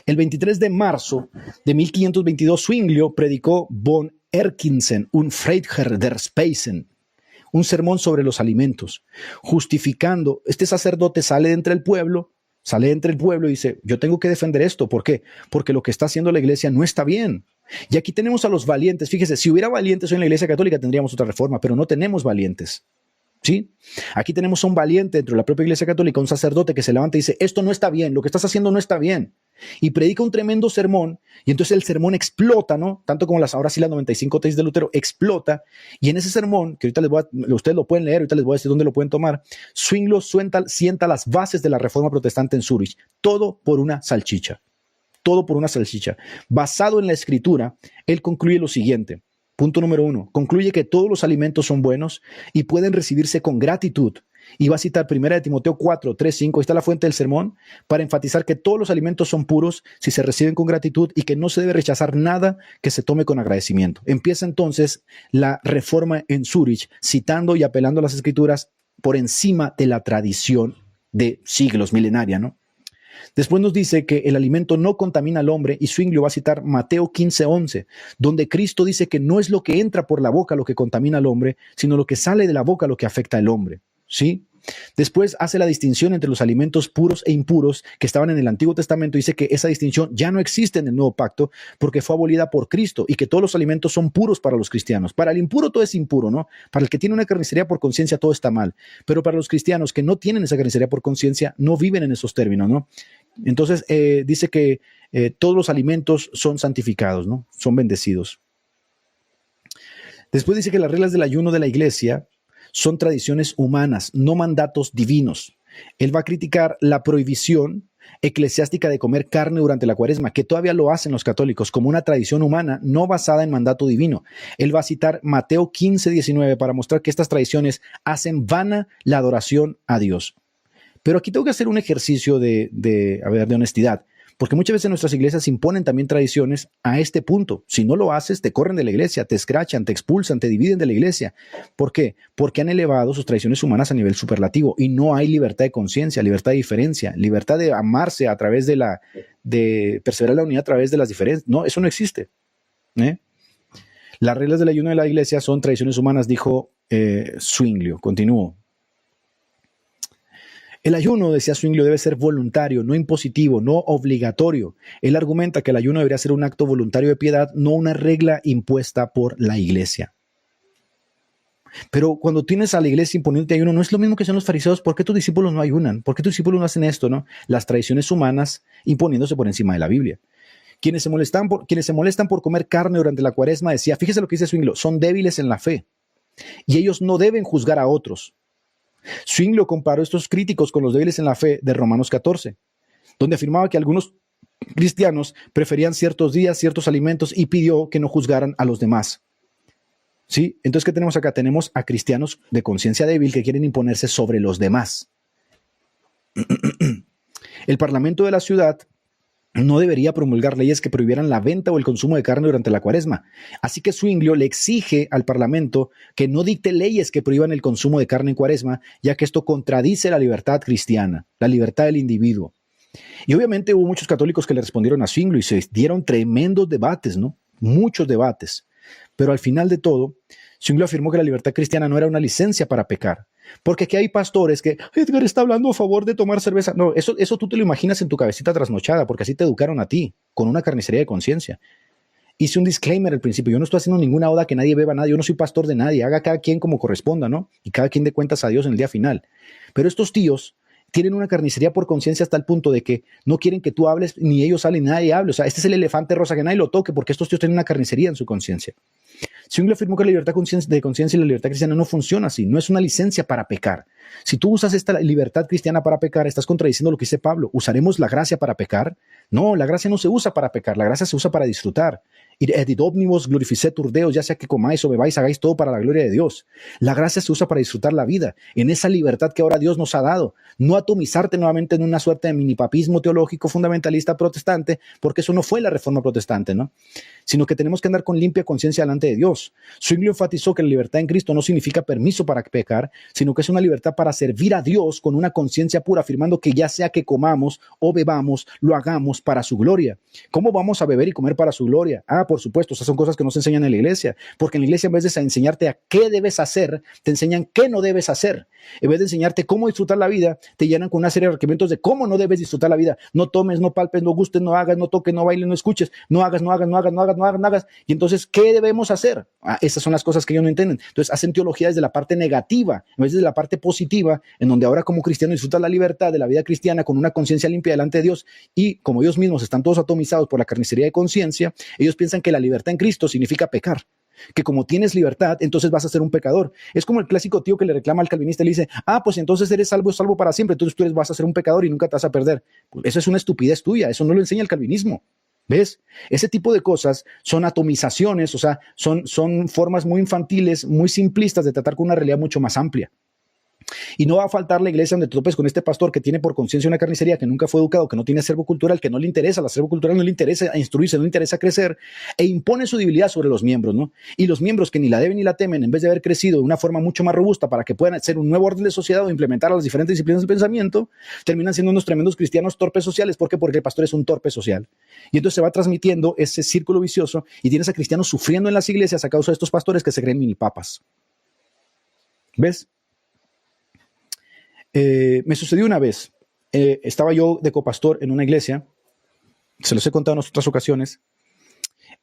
El 23 de marzo de 1522, Zwinglio predicó von Erkinsen und Freiherr der Speisen, un sermón sobre los alimentos, justificando, este sacerdote sale de entre el pueblo y dice, yo tengo que defender esto. ¿Por qué? Porque lo que está haciendo la iglesia no está bien. Y aquí tenemos a los valientes. Fíjese, si hubiera valientes hoy en la iglesia católica tendríamos otra reforma, pero no tenemos valientes. ¿Sí? Aquí tenemos a un valiente dentro de la propia iglesia católica, un sacerdote que se levanta y dice, esto no está bien, lo que estás haciendo no está bien. Y predica un tremendo sermón, y entonces el sermón explota, ¿no? Tanto como ahora sí las 95 tesis de Lutero, explota, y en ese sermón, que ahorita ustedes lo pueden leer, ahorita les voy a decir dónde lo pueden tomar, Zwinglio sienta las bases de la reforma protestante en Zúrich, todo por una salchicha. Basado en la escritura, él concluye lo siguiente. Punto número 1. Concluye que todos los alimentos son buenos y pueden recibirse con gratitud. Y va a citar 1 Timoteo 4, 3, 5, ahí está la fuente del sermón, para enfatizar que todos los alimentos son puros si se reciben con gratitud y que no se debe rechazar nada que se tome con agradecimiento. Empieza entonces la reforma en Zúrich, citando y apelando a las escrituras por encima de la tradición de siglos milenaria, ¿no? Después nos dice que el alimento no contamina al hombre, y Zwinglio va a citar Mateo 15:11, donde Cristo dice que no es lo que entra por la boca lo que contamina al hombre, sino lo que sale de la boca lo que afecta al hombre, ¿sí? Después hace la distinción entre los alimentos puros e impuros que estaban en el Antiguo Testamento. Dice que esa distinción ya no existe en el Nuevo Pacto porque fue abolida por Cristo, y que todos los alimentos son puros para los cristianos. Para el impuro todo es impuro, ¿no? Para el que tiene una carnicería por conciencia todo está mal, pero para los cristianos que no tienen esa carnicería por conciencia no viven en esos términos, ¿no? Entonces dice que todos los alimentos son santificados, ¿no? Son bendecidos. Después dice que las reglas del ayuno de la iglesia son tradiciones humanas, no mandatos divinos. Él va a criticar la prohibición eclesiástica de comer carne durante la Cuaresma, que todavía lo hacen los católicos, como una tradición humana no basada en mandato divino. Él va a citar Mateo 15:19 para mostrar que estas tradiciones hacen vana la adoración a Dios. Pero aquí tengo que hacer un ejercicio de honestidad, porque muchas veces nuestras iglesias imponen también tradiciones a este punto. Si no lo haces, te corren de la iglesia, te escrachan, te expulsan, te dividen de la iglesia. ¿Por qué? Porque han elevado sus tradiciones humanas a nivel superlativo y no hay libertad de conciencia, libertad de diferencia, libertad de amarse a través de perseverar la unidad a través de las diferencias. No, eso no existe. Las reglas del ayuno de la iglesia son tradiciones humanas, dijo Zwinglio. Continúo. El ayuno, decía Zwinglio, debe ser voluntario, no impositivo, no obligatorio. Él argumenta que el ayuno debería ser un acto voluntario de piedad, no una regla impuesta por la iglesia. Pero cuando tienes a la iglesia imponiéndote ayuno, no es lo mismo que son los fariseos. ¿Por qué tus discípulos no ayunan? ¿Por qué tus discípulos no hacen esto, no? Las tradiciones humanas imponiéndose por encima de la Biblia. Quienes se molestan por comer carne durante la cuaresma, decía, fíjese lo que dice Zwinglio, son débiles en la fe y ellos no deben juzgar a otros. Zwinglio comparó estos críticos con los débiles en la fe de Romanos 14, donde afirmaba que algunos cristianos preferían ciertos días, ciertos alimentos y pidió que no juzgaran a los demás. ¿Sí? Entonces, ¿qué tenemos acá? Tenemos a cristianos de conciencia débil que quieren imponerse sobre los demás. El parlamento de la ciudad no debería promulgar leyes que prohibieran la venta o el consumo de carne durante la cuaresma. Así que Zwinglio le exige al parlamento que no dicte leyes que prohíban el consumo de carne en cuaresma, ya que esto contradice la libertad cristiana, la libertad del individuo. Y obviamente hubo muchos católicos que le respondieron a Zwinglio y se dieron tremendos debates, ¿no? Muchos debates. Pero al final de todo, Zwinglio afirmó que la libertad cristiana no era una licencia para pecar. Porque aquí hay pastores que, Edgar está hablando a favor de tomar cerveza. No, eso tú te lo imaginas en tu cabecita trasnochada, porque así te educaron a ti, con una carnicería de conciencia. Hice un disclaimer al principio, yo no estoy haciendo ninguna oda que nadie beba nada, yo no soy pastor de nadie, haga cada quien como corresponda, ¿no? Y cada quien dé cuentas a Dios en el día final. Pero estos tíos tienen una carnicería por conciencia hasta el punto de que no quieren que tú hables, ni ellos salen, ni nadie hable. O sea, este es el elefante rosa, que nadie lo toque, porque estos tíos tienen una carnicería en su conciencia. Zwinglio afirmó que la libertad de conciencia y la libertad cristiana no funciona así, no es una licencia para pecar. Si tú usas esta libertad cristiana para pecar, estás contradiciendo lo que dice Pablo. ¿Usaremos la gracia para pecar? No, la gracia no se usa para pecar, la gracia se usa para disfrutar. Id omnibus glorificetur Deus, ya sea que comáis o bebáis, hagáis todo para la gloria de Dios. La gracia se usa para disfrutar la vida, en esa libertad que ahora Dios nos ha dado. No atomizarte nuevamente en una suerte de minipapismo teológico fundamentalista protestante, porque eso no fue la reforma protestante, ¿no? Sino que tenemos que andar con limpia conciencia delante de Dios. Zwinglio enfatizó que la libertad en Cristo no significa permiso para pecar, sino que es una libertad para servir a Dios con una conciencia pura, afirmando que ya sea que comamos o bebamos, lo hagamos para su gloria. ¿Cómo vamos a beber y comer para su gloria? Por supuesto, esas son cosas que no se enseñan en la iglesia, porque en la iglesia en vez de enseñarte a qué debes hacer, te enseñan qué no debes hacer. En vez de enseñarte cómo disfrutar la vida, te llenan con una serie de argumentos de cómo no debes disfrutar la vida. No tomes, no palpes, no gustes, no hagas, no toques, no bailes, no escuches, no hagas. Y entonces, ¿qué debemos hacer? Esas son las cosas que ellos no entienden. Entonces, hacen teología desde la parte negativa, en vez de la parte positiva, en donde ahora como cristiano disfrutas la libertad de la vida cristiana con una conciencia limpia delante de Dios. Y como ellos mismos están todos atomizados por la carnicería de conciencia, ellos piensan que la libertad en Cristo significa pecar. Que como tienes libertad, entonces vas a ser un pecador. Es como el clásico tío que le reclama al calvinista y le dice, pues entonces eres salvo para siempre, entonces tú vas a ser un pecador y nunca te vas a perder. Pues eso es una estupidez tuya, eso no lo enseña el calvinismo. ¿Ves? Ese tipo de cosas son atomizaciones, o sea, son formas muy infantiles, muy simplistas de tratar con una realidad mucho más amplia. Y no va a faltar la iglesia donde te topes con este pastor que tiene por conciencia una carnicería, que nunca fue educado, que no tiene acervo cultural, que no le interesa, el acervo cultural no le interesa instruirse, no le interesa crecer, e impone su debilidad sobre los miembros, ¿no? Y los miembros que ni la deben ni la temen, en vez de haber crecido de una forma mucho más robusta para que puedan ser un nuevo orden de sociedad o implementar las diferentes disciplinas del pensamiento, terminan siendo unos tremendos cristianos torpes sociales. ¿Por qué? Porque el pastor es un torpe social. Y entonces se va transmitiendo ese círculo vicioso y tienes a cristianos sufriendo en las iglesias a causa de estos pastores que se creen mini papas. ¿Ves? Me sucedió una vez, estaba yo de copastor en una iglesia, se los he contado en otras ocasiones.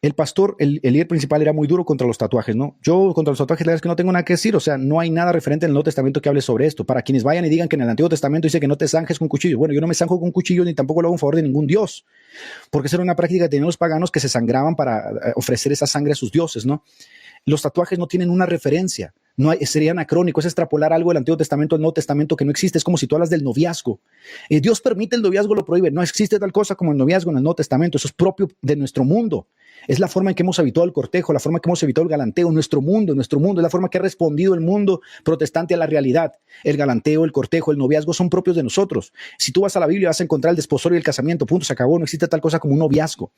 El pastor, el líder principal, era muy duro contra los tatuajes, ¿no? Yo contra los tatuajes, la verdad es que no tengo nada que decir, o sea, no hay nada referente en el Nuevo Testamento que hable sobre esto. Para quienes vayan y digan que en el Antiguo Testamento dice que no te zanjes con cuchillo. Bueno, yo no me zanjo con cuchillo ni tampoco lo hago en favor de ningún dios, porque esa era una práctica que tenían los paganos que se sangraban para ofrecer esa sangre a sus dioses, ¿no? Los tatuajes no tienen una referencia. Sería anacrónico, es extrapolar algo del Antiguo Testamento al Nuevo Testamento que no existe. Es como si tú hablas del noviazgo. Dios permite el noviazgo, lo prohíbe. No existe tal cosa como el noviazgo en el Nuevo Testamento. Eso es propio de nuestro mundo. Es la forma en que hemos habituado el cortejo, la forma en que hemos evitado el galanteo, nuestro mundo, es la forma que ha respondido el mundo protestante a la realidad. El galanteo, el cortejo, el noviazgo son propios de nosotros. Si tú vas a la Biblia vas a encontrar el desposorio y el casamiento, punto, se acabó, no existe tal cosa como un noviazgo.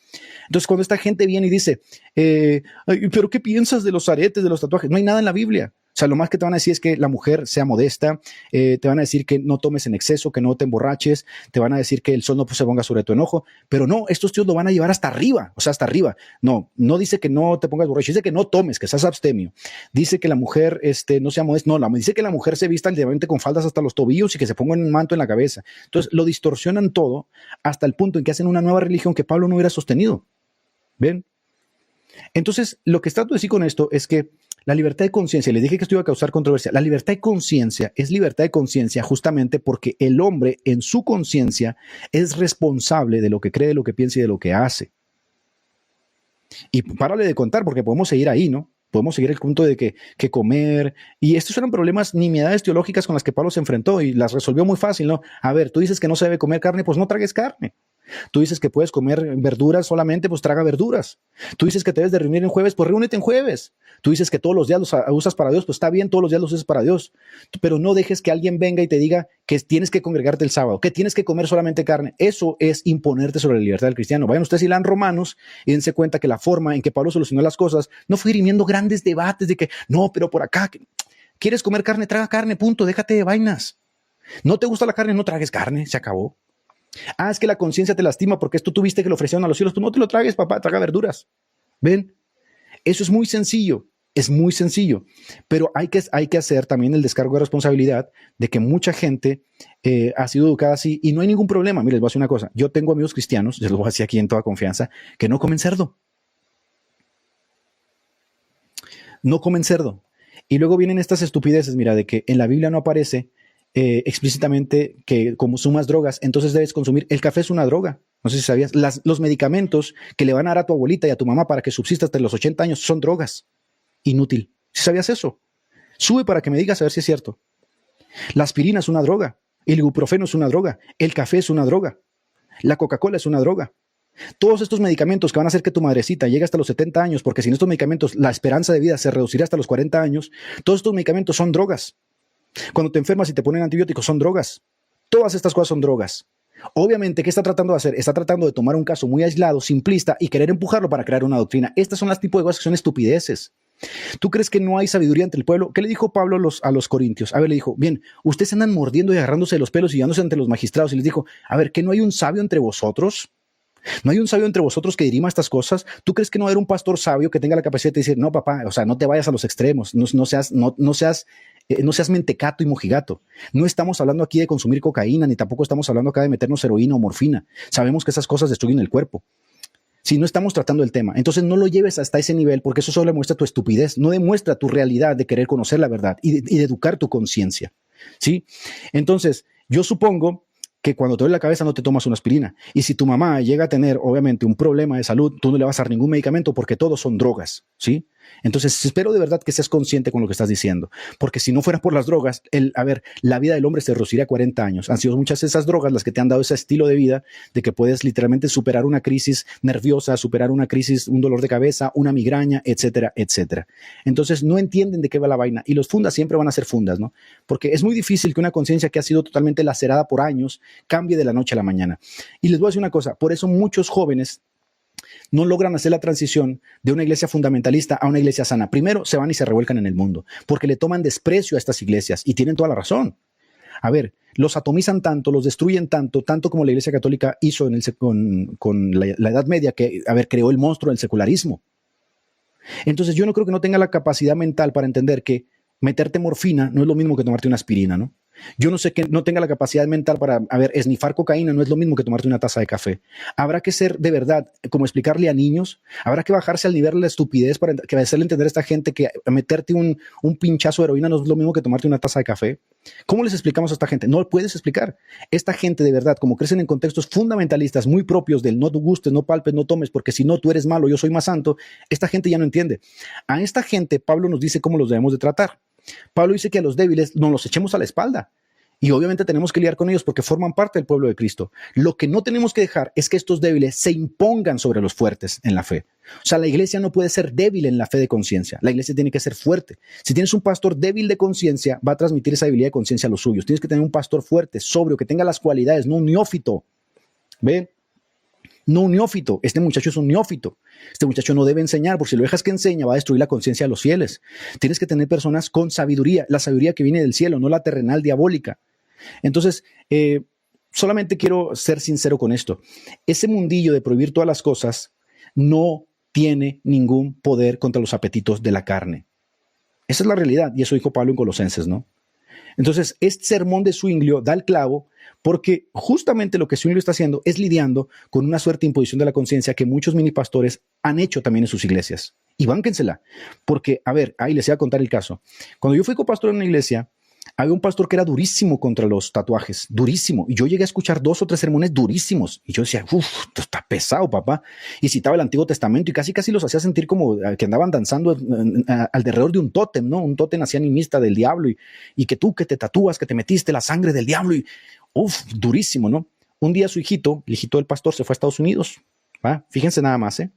Entonces cuando esta gente viene y dice, pero ¿qué piensas de los aretes, de los tatuajes? No hay nada en la Biblia. O sea, lo más que te van a decir es que la mujer sea modesta, te van a decir que no tomes en exceso, que no te emborraches, te van a decir que el sol no se ponga sobre tu enojo, pero no, estos tíos lo van a llevar hasta arriba, o sea, hasta arriba. No dice que no te pongas borracho, dice que no tomes, que seas abstemio. Dice que la mujer no sea modesta, dice que la mujer se vista literalmente con faldas hasta los tobillos y que se ponga un manto en la cabeza. Entonces, lo distorsionan todo hasta el punto en que hacen una nueva religión que Pablo no hubiera sostenido. ¿Ven? Entonces, lo que trato de decir con esto es que la libertad de conciencia, les dije que esto iba a causar controversia, la libertad de conciencia es libertad de conciencia justamente porque el hombre en su conciencia es responsable de lo que cree, de lo que piensa y de lo que hace. Y párale de contar porque podemos seguir ahí, ¿no? Podemos seguir el punto de que comer, y estos eran problemas, nimiedades teológicas con las que Pablo se enfrentó y las resolvió muy fácil, ¿no? A ver, tú dices que no se debe comer carne, pues no tragues carne. Tú dices que puedes comer verduras solamente, pues traga verduras. Tú dices que te debes de reunir en jueves, pues reúnete en jueves. Tú dices que todos los días los usas para Dios, pues está bien, todos los días los usas para Dios. Pero no dejes que alguien venga y te diga que tienes que congregarte el sábado, que tienes que comer solamente carne. Eso es imponerte sobre la libertad del cristiano. Vayan ustedes y lean Romanos y dense cuenta que la forma en que Pablo solucionó las cosas no fue dirimiendo grandes debates de que, no, pero por acá, ¿quieres comer carne? Traga carne, punto, déjate de vainas. ¿No te gusta la carne? No tragues carne, se acabó. Ah, es que la conciencia te lastima porque esto tuviste que lo ofrecieron a los cielos. Tú no te lo tragues, papá, traga verduras. ¿Ven? Eso es muy sencillo, pero hay que hacer también el descargo de responsabilidad de que mucha gente ha sido educada así y no hay ningún problema. Mire, les voy a decir una cosa. Yo tengo amigos cristianos, les lo voy a decir aquí en toda confianza, que no comen cerdo. No comen cerdo. Y luego vienen estas estupideces, mira, de que en la Biblia no aparece explícitamente que consumas drogas, entonces debes consumir. El café es una droga. No sé si sabías. Los medicamentos que le van a dar a tu abuelita y a tu mamá para que subsista hasta los 80 años son drogas. Inútil. ¿Sí sabías eso? Sube para que me digas a ver si es cierto. La aspirina es una droga. El ibuprofeno es una droga. El café es una droga. La Coca-Cola es una droga. Todos estos medicamentos que van a hacer que tu madrecita llegue hasta los 70 años, porque sin estos medicamentos la esperanza de vida se reduciría hasta los 40 años, todos estos medicamentos son drogas. Cuando te enfermas y te ponen antibióticos, son drogas. Todas estas cosas son drogas. Obviamente, ¿qué está tratando de hacer? Está tratando de tomar un caso muy aislado, simplista, y querer empujarlo para crear una doctrina. Estas son las tipos de cosas que son estupideces. ¿Tú crees que no hay sabiduría entre el pueblo? ¿Qué le dijo Pablo a los corintios? A ver, le dijo, bien, ustedes andan mordiendo y agarrándose de los pelos y llevándose ante los magistrados. Y les dijo, a ver, ¿que no hay un sabio entre vosotros? ¿No hay un sabio entre vosotros que dirima estas cosas? ¿Tú crees que no hay un pastor sabio que tenga la capacidad de decir, no, papá, o sea, no te vayas a los extremos, no seas mentecato y mojigato? No estamos hablando aquí de consumir cocaína, ni tampoco estamos hablando acá de meternos heroína o morfina. Sabemos que esas cosas destruyen el cuerpo. Si no estamos tratando el tema, entonces no lo lleves hasta ese nivel porque eso solo demuestra tu estupidez, no demuestra tu realidad de querer conocer la verdad y de educar tu conciencia, ¿sí? Entonces, yo supongo que cuando te duele la cabeza no te tomas una aspirina. Y si tu mamá llega a tener, obviamente, un problema de salud, tú no le vas a dar ningún medicamento porque todos son drogas, ¿sí? Entonces, espero de verdad que seas consciente con lo que estás diciendo. Porque si no fuera por las drogas, la vida del hombre se reduciría a 40 años. Han sido muchas de esas drogas las que te han dado ese estilo de vida de que puedes literalmente superar una crisis nerviosa, superar una crisis, un dolor de cabeza, una migraña, etcétera, etcétera. Entonces, no entienden de qué va la vaina. Y los fundas siempre van a ser fundas, ¿no? Porque es muy difícil que una conciencia que ha sido totalmente lacerada por años cambie de la noche a la mañana. Y les voy a decir una cosa, por eso muchos jóvenes no logran hacer la transición de una iglesia fundamentalista a una iglesia sana. Primero, se van y se revuelcan en el mundo, porque le toman desprecio a estas iglesias y tienen toda la razón. A ver, los atomizan tanto, los destruyen tanto como la Iglesia Católica hizo con la Edad Media, que, creó el monstruo del secularismo. Entonces, yo no creo que no tenga la capacidad mental para entender que meterte morfina no es lo mismo que tomarte una aspirina, ¿no? Yo no sé que no tenga la capacidad mental para, esnifar cocaína no es lo mismo que tomarte una taza de café. Habrá que ser de verdad, como explicarle a niños, habrá que bajarse al nivel de la estupidez para hacerle entender a esta gente que meterte un pinchazo de heroína no es lo mismo que tomarte una taza de café. ¿Cómo les explicamos a esta gente? No lo puedes explicar. Esta gente de verdad, como crecen en contextos fundamentalistas muy propios del no gustes, no palpes, no tomes, porque si no tú eres malo, yo soy más santo, esta gente ya no entiende. A esta gente Pablo nos dice cómo los debemos de tratar. Pablo dice que a los débiles nos los echemos a la espalda. Y obviamente tenemos que lidiar con ellos porque forman parte del pueblo de Cristo. Lo que no tenemos que dejar es que estos débiles se impongan sobre los fuertes en la fe. O sea, la iglesia no puede ser débil en la fe de conciencia. La iglesia tiene que ser fuerte. Si tienes un pastor débil de conciencia, va a transmitir esa debilidad de conciencia a los suyos. Tienes que tener un pastor fuerte, sobrio, que tenga las cualidades, no un neófito. ¿Ve? No un neófito. Este muchacho es un neófito. Este muchacho no debe enseñar, porque si lo dejas que enseña, va a destruir la conciencia de los fieles. Tienes que tener personas con sabiduría, la sabiduría que viene del cielo, no la terrenal diabólica. Entonces, solamente quiero ser sincero con esto. Ese mundillo de prohibir todas las cosas no tiene ningún poder contra los apetitos de la carne. Esa es la realidad, y eso dijo Pablo en Colosenses, ¿no? Entonces, este sermón de Zwinglio da el clavo porque justamente lo que Zwinglio está haciendo es lidiando con una suerte de imposición de la conciencia que muchos mini pastores han hecho también en sus iglesias. Y bánquensela, porque, a ver, ahí les voy a contar el caso. Cuando yo fui copastor en una iglesia, había un pastor que era durísimo contra los tatuajes, durísimo. Y yo llegué a escuchar 2 o 3 sermones durísimos. Y yo decía, esto está pesado, papá. Y citaba el Antiguo Testamento y casi los hacía sentir como que andaban danzando alrededor de un tótem, ¿no? Un tótem así animista del diablo. Y que tú que te tatúas, que te metiste la sangre del diablo. Y, durísimo, ¿no? Un día su hijito, el hijito del pastor, se fue a Estados Unidos. ¿Va? Fíjense nada más, ¿eh?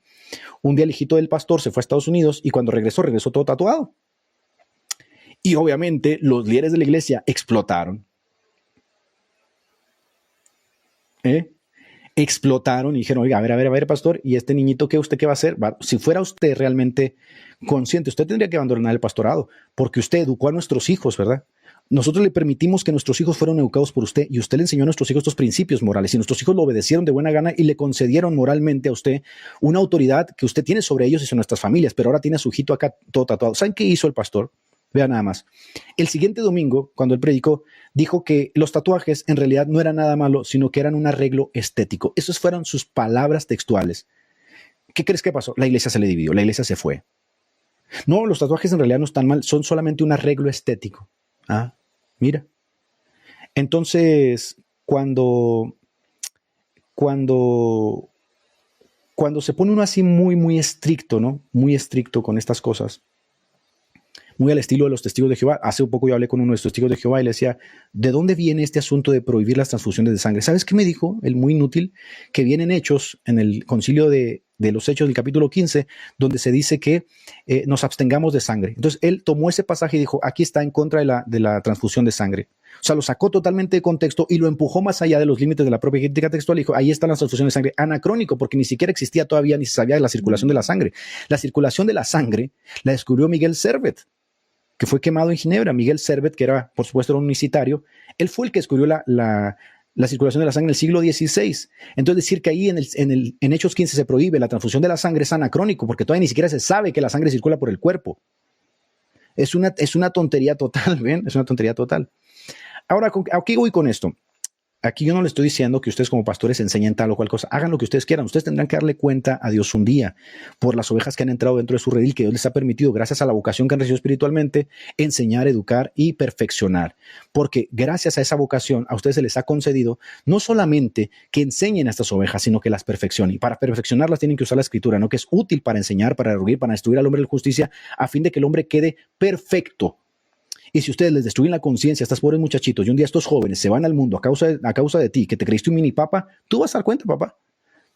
Un día el hijito del pastor se fue a Estados Unidos y cuando regresó todo tatuado. Y obviamente los líderes de la iglesia explotaron. Explotaron y dijeron, oiga, a ver, pastor, ¿y este niñito usted qué va a hacer? Si fuera usted realmente consciente, usted tendría que abandonar el pastorado, porque usted educó a nuestros hijos, ¿verdad? Nosotros le permitimos que nuestros hijos fueran educados por usted y usted le enseñó a nuestros hijos estos principios morales y nuestros hijos lo obedecieron de buena gana y le concedieron moralmente a usted una autoridad que usted tiene sobre ellos y sobre nuestras familias, pero ahora tiene a su hijito acá todo tatuado. ¿Saben qué hizo el pastor? Vean nada más. El siguiente domingo, cuando él predicó, dijo que los tatuajes en realidad no eran nada malo, sino que eran un arreglo estético. Esas fueron sus palabras textuales. ¿Qué crees que pasó? La iglesia se le dividió, la iglesia se fue. No, los tatuajes en realidad no están mal, son solamente un arreglo estético. Ah, mira. Entonces, cuando se pone uno así muy estricto, ¿no? Muy estricto con estas cosas, muy al estilo de los testigos de Jehová. Hace un poco yo hablé con uno de los testigos de Jehová y le decía, ¿de dónde viene este asunto de prohibir las transfusiones de sangre? ¿Sabes qué me dijo? El muy inútil, que viene en Hechos, en el concilio de los Hechos del capítulo 15, donde se dice que nos abstengamos de sangre. Entonces él tomó ese pasaje y dijo, aquí está en contra de la transfusión de sangre. O sea, lo sacó totalmente de contexto y lo empujó más allá de los límites de la propia crítica textual y dijo, ahí están las transfusiones de sangre. Anacrónico, porque ni siquiera existía todavía, ni se sabía de la circulación de la sangre. La circulación de la sangre la descubrió Miguel Servet, que fue quemado en Ginebra. Miguel Servet, que era, por supuesto, era un unicitario, él fue el que descubrió la circulación de la sangre en el siglo XVI. Entonces, decir que ahí en Hechos 15 se prohíbe la transfusión de la sangre es anacrónico, porque todavía ni siquiera se sabe que la sangre circula por el cuerpo. Es una tontería total, ¿ven? Es una tontería total. Ahora, ¿a qué voy con esto? Aquí yo no le estoy diciendo que ustedes como pastores enseñen tal o cual cosa. Hagan lo que ustedes quieran. Ustedes tendrán que darle cuenta a Dios un día por las ovejas que han entrado dentro de su redil, que Dios les ha permitido, gracias a la vocación que han recibido espiritualmente, enseñar, educar y perfeccionar. Porque gracias a esa vocación a ustedes se les ha concedido no solamente que enseñen a estas ovejas, sino que las perfeccionen. Y para perfeccionarlas tienen que usar la Escritura, ¿no? Que es útil para enseñar, para redarguir, para instruir al hombre de justicia, a fin de que el hombre quede perfecto. Y si ustedes les destruyen la conciencia a estos pobres muchachitos y un día estos jóvenes se van al mundo a causa de ti, que te creíste un mini papa, tú vas a dar cuenta, papá.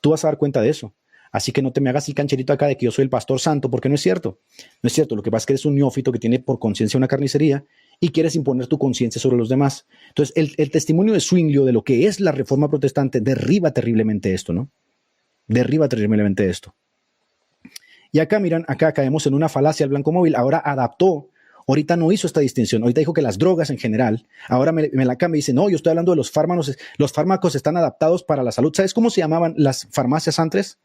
Tú vas a dar cuenta de eso. Así que no te me hagas el cancherito acá de que yo soy el pastor santo, porque no es cierto. No es cierto. Lo que pasa es que eres un neófito que tiene por conciencia una carnicería y quieres imponer tu conciencia sobre los demás. Entonces, el testimonio de Zwinglio de lo que es la reforma protestante derriba terriblemente esto, ¿no? Derriba terriblemente esto. Y acá, miran, acá caemos en una falacia al blanco móvil. Ahora adaptó. Ahorita no hizo esta distinción. Ahorita dijo que las drogas en general, ahora me la cambia y dice, no, yo estoy hablando de los fármacos. Los fármacos están adaptados para la salud. ¿Sabes cómo se llamaban las farmacias antes?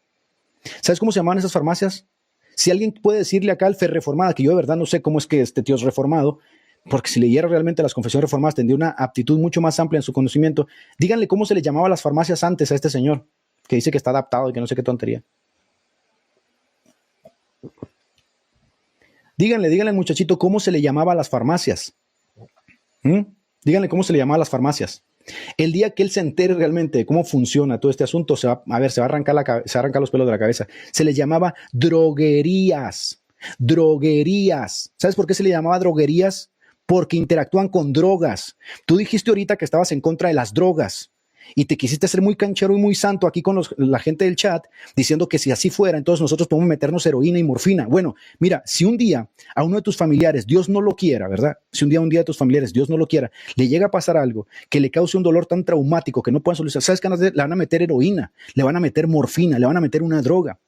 ¿Sabes cómo se llamaban esas farmacias? Si alguien puede decirle acá al Reformada, que yo de verdad no sé cómo es que este tío es reformado, porque si leyera realmente las confesiones reformadas tendría una aptitud mucho más amplia en su conocimiento. Díganle cómo se le llamaba a las farmacias antes a este señor, que dice que está adaptado y que no sé qué tontería. Díganle muchachito cómo se le llamaba a las farmacias. Díganle cómo se le llamaba a las farmacias. El día que él se entere realmente de cómo funciona todo este asunto, se va a arrancar los pelos de la cabeza. Se les llamaba droguerías. Droguerías. ¿Sabes por qué se le llamaba droguerías? Porque interactúan con drogas. Tú dijiste ahorita que estabas en contra de las drogas. Y te quisiste ser muy canchero y muy santo aquí con la gente del chat, diciendo que si así fuera, entonces nosotros podemos meternos heroína y morfina. Bueno, mira, si un día a uno de tus familiares, Dios no lo quiera, ¿verdad? Si un día de tus familiares, Dios no lo quiera, le llega a pasar algo que le cause un dolor tan traumático que no puedan solucionar, ¿sabes qué? Le van a meter heroína, le van a meter morfina, le van a meter una droga.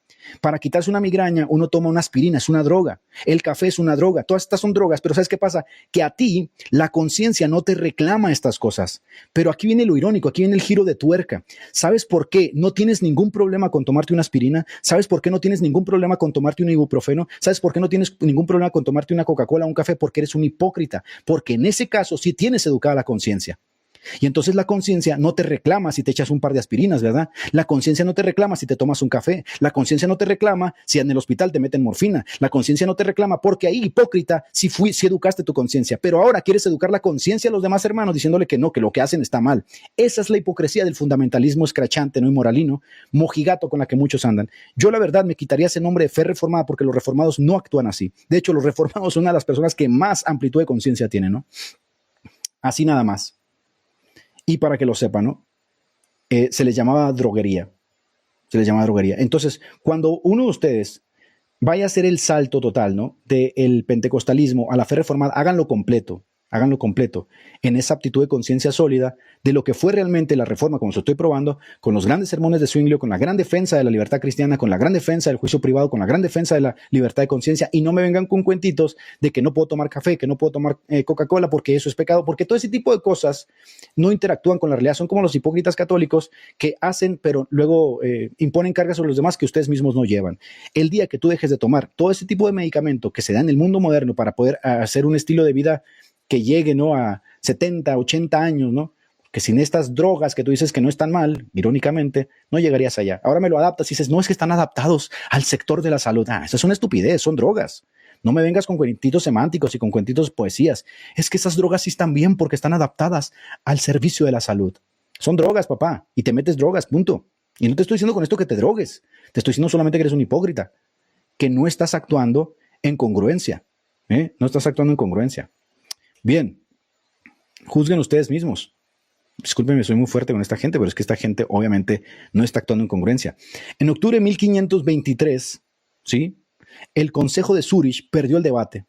Para quitarse una migraña, uno toma una aspirina, es una droga. El café es una droga. Todas estas son drogas, pero ¿sabes qué pasa? Que a ti la conciencia no te reclama estas cosas. Pero aquí viene lo irónico, aquí viene el giro de tuerca. ¿Sabes por qué no tienes ningún problema con tomarte una aspirina? ¿Sabes por qué no tienes ningún problema con tomarte un ibuprofeno? ¿Sabes por qué no tienes ningún problema con tomarte una Coca-Cola o un café? Porque eres un hipócrita. Porque en ese caso sí tienes educada la conciencia. Y entonces la conciencia no te reclama si te echas un par de aspirinas, ¿verdad? La conciencia no te reclama si te tomas un café. La conciencia no te reclama si en el hospital te meten morfina. La conciencia no te reclama porque ahí, hipócrita, si educaste tu conciencia. Pero ahora quieres educar la conciencia a los demás hermanos diciéndole que no, que lo que hacen está mal. Esa es la hipocresía del fundamentalismo escrachante, no inmoralino, mojigato con la que muchos andan. Yo la verdad me quitaría ese nombre de fe reformada porque los reformados no actúan así. De hecho, los reformados son una de las personas que más amplitud de conciencia tienen, ¿no? Así nada más. Y para que lo sepan, ¿no? Se les llamaba droguería. Se les llamaba droguería. Entonces, cuando uno de ustedes vaya a hacer el salto total, ¿no? Del pentecostalismo a la fe reformada, háganlo completo en esa aptitud de conciencia sólida de lo que fue realmente la reforma, como se estoy probando, con los grandes sermones de Zwinglio, con la gran defensa de la libertad cristiana, con la gran defensa del juicio privado, con la gran defensa de la libertad de conciencia, y no me vengan con cuentitos de que no puedo tomar café, que no puedo tomar Coca-Cola porque eso es pecado, porque todo ese tipo de cosas no interactúan con la realidad, son como los hipócritas católicos que hacen, pero luego imponen cargas sobre los demás que ustedes mismos no llevan. El día que tú dejes de tomar todo ese tipo de medicamento que se da en el mundo moderno para poder hacer un estilo de vida que llegue, ¿no?, a 70, 80 años, ¿no? Que sin estas drogas que tú dices que no están mal, irónicamente, no llegarías allá. Ahora me lo adaptas y dices, no, es que están adaptados al sector de la salud. Eso es una estupidez, son drogas. No me vengas con cuentitos semánticos y con cuentitos poesías. Es que esas drogas sí están bien porque están adaptadas al servicio de la salud. Son drogas, papá, y te metes drogas, punto. Y no te estoy diciendo con esto que te drogues. Te estoy diciendo solamente que eres un hipócrita, que no estás actuando en congruencia. No estás actuando en congruencia. Bien, juzguen ustedes mismos. Discúlpenme, soy muy fuerte con esta gente, pero es que esta gente obviamente no está actuando en congruencia. En octubre de 1523, ¿sí?, el Consejo de Zúrich perdió el debate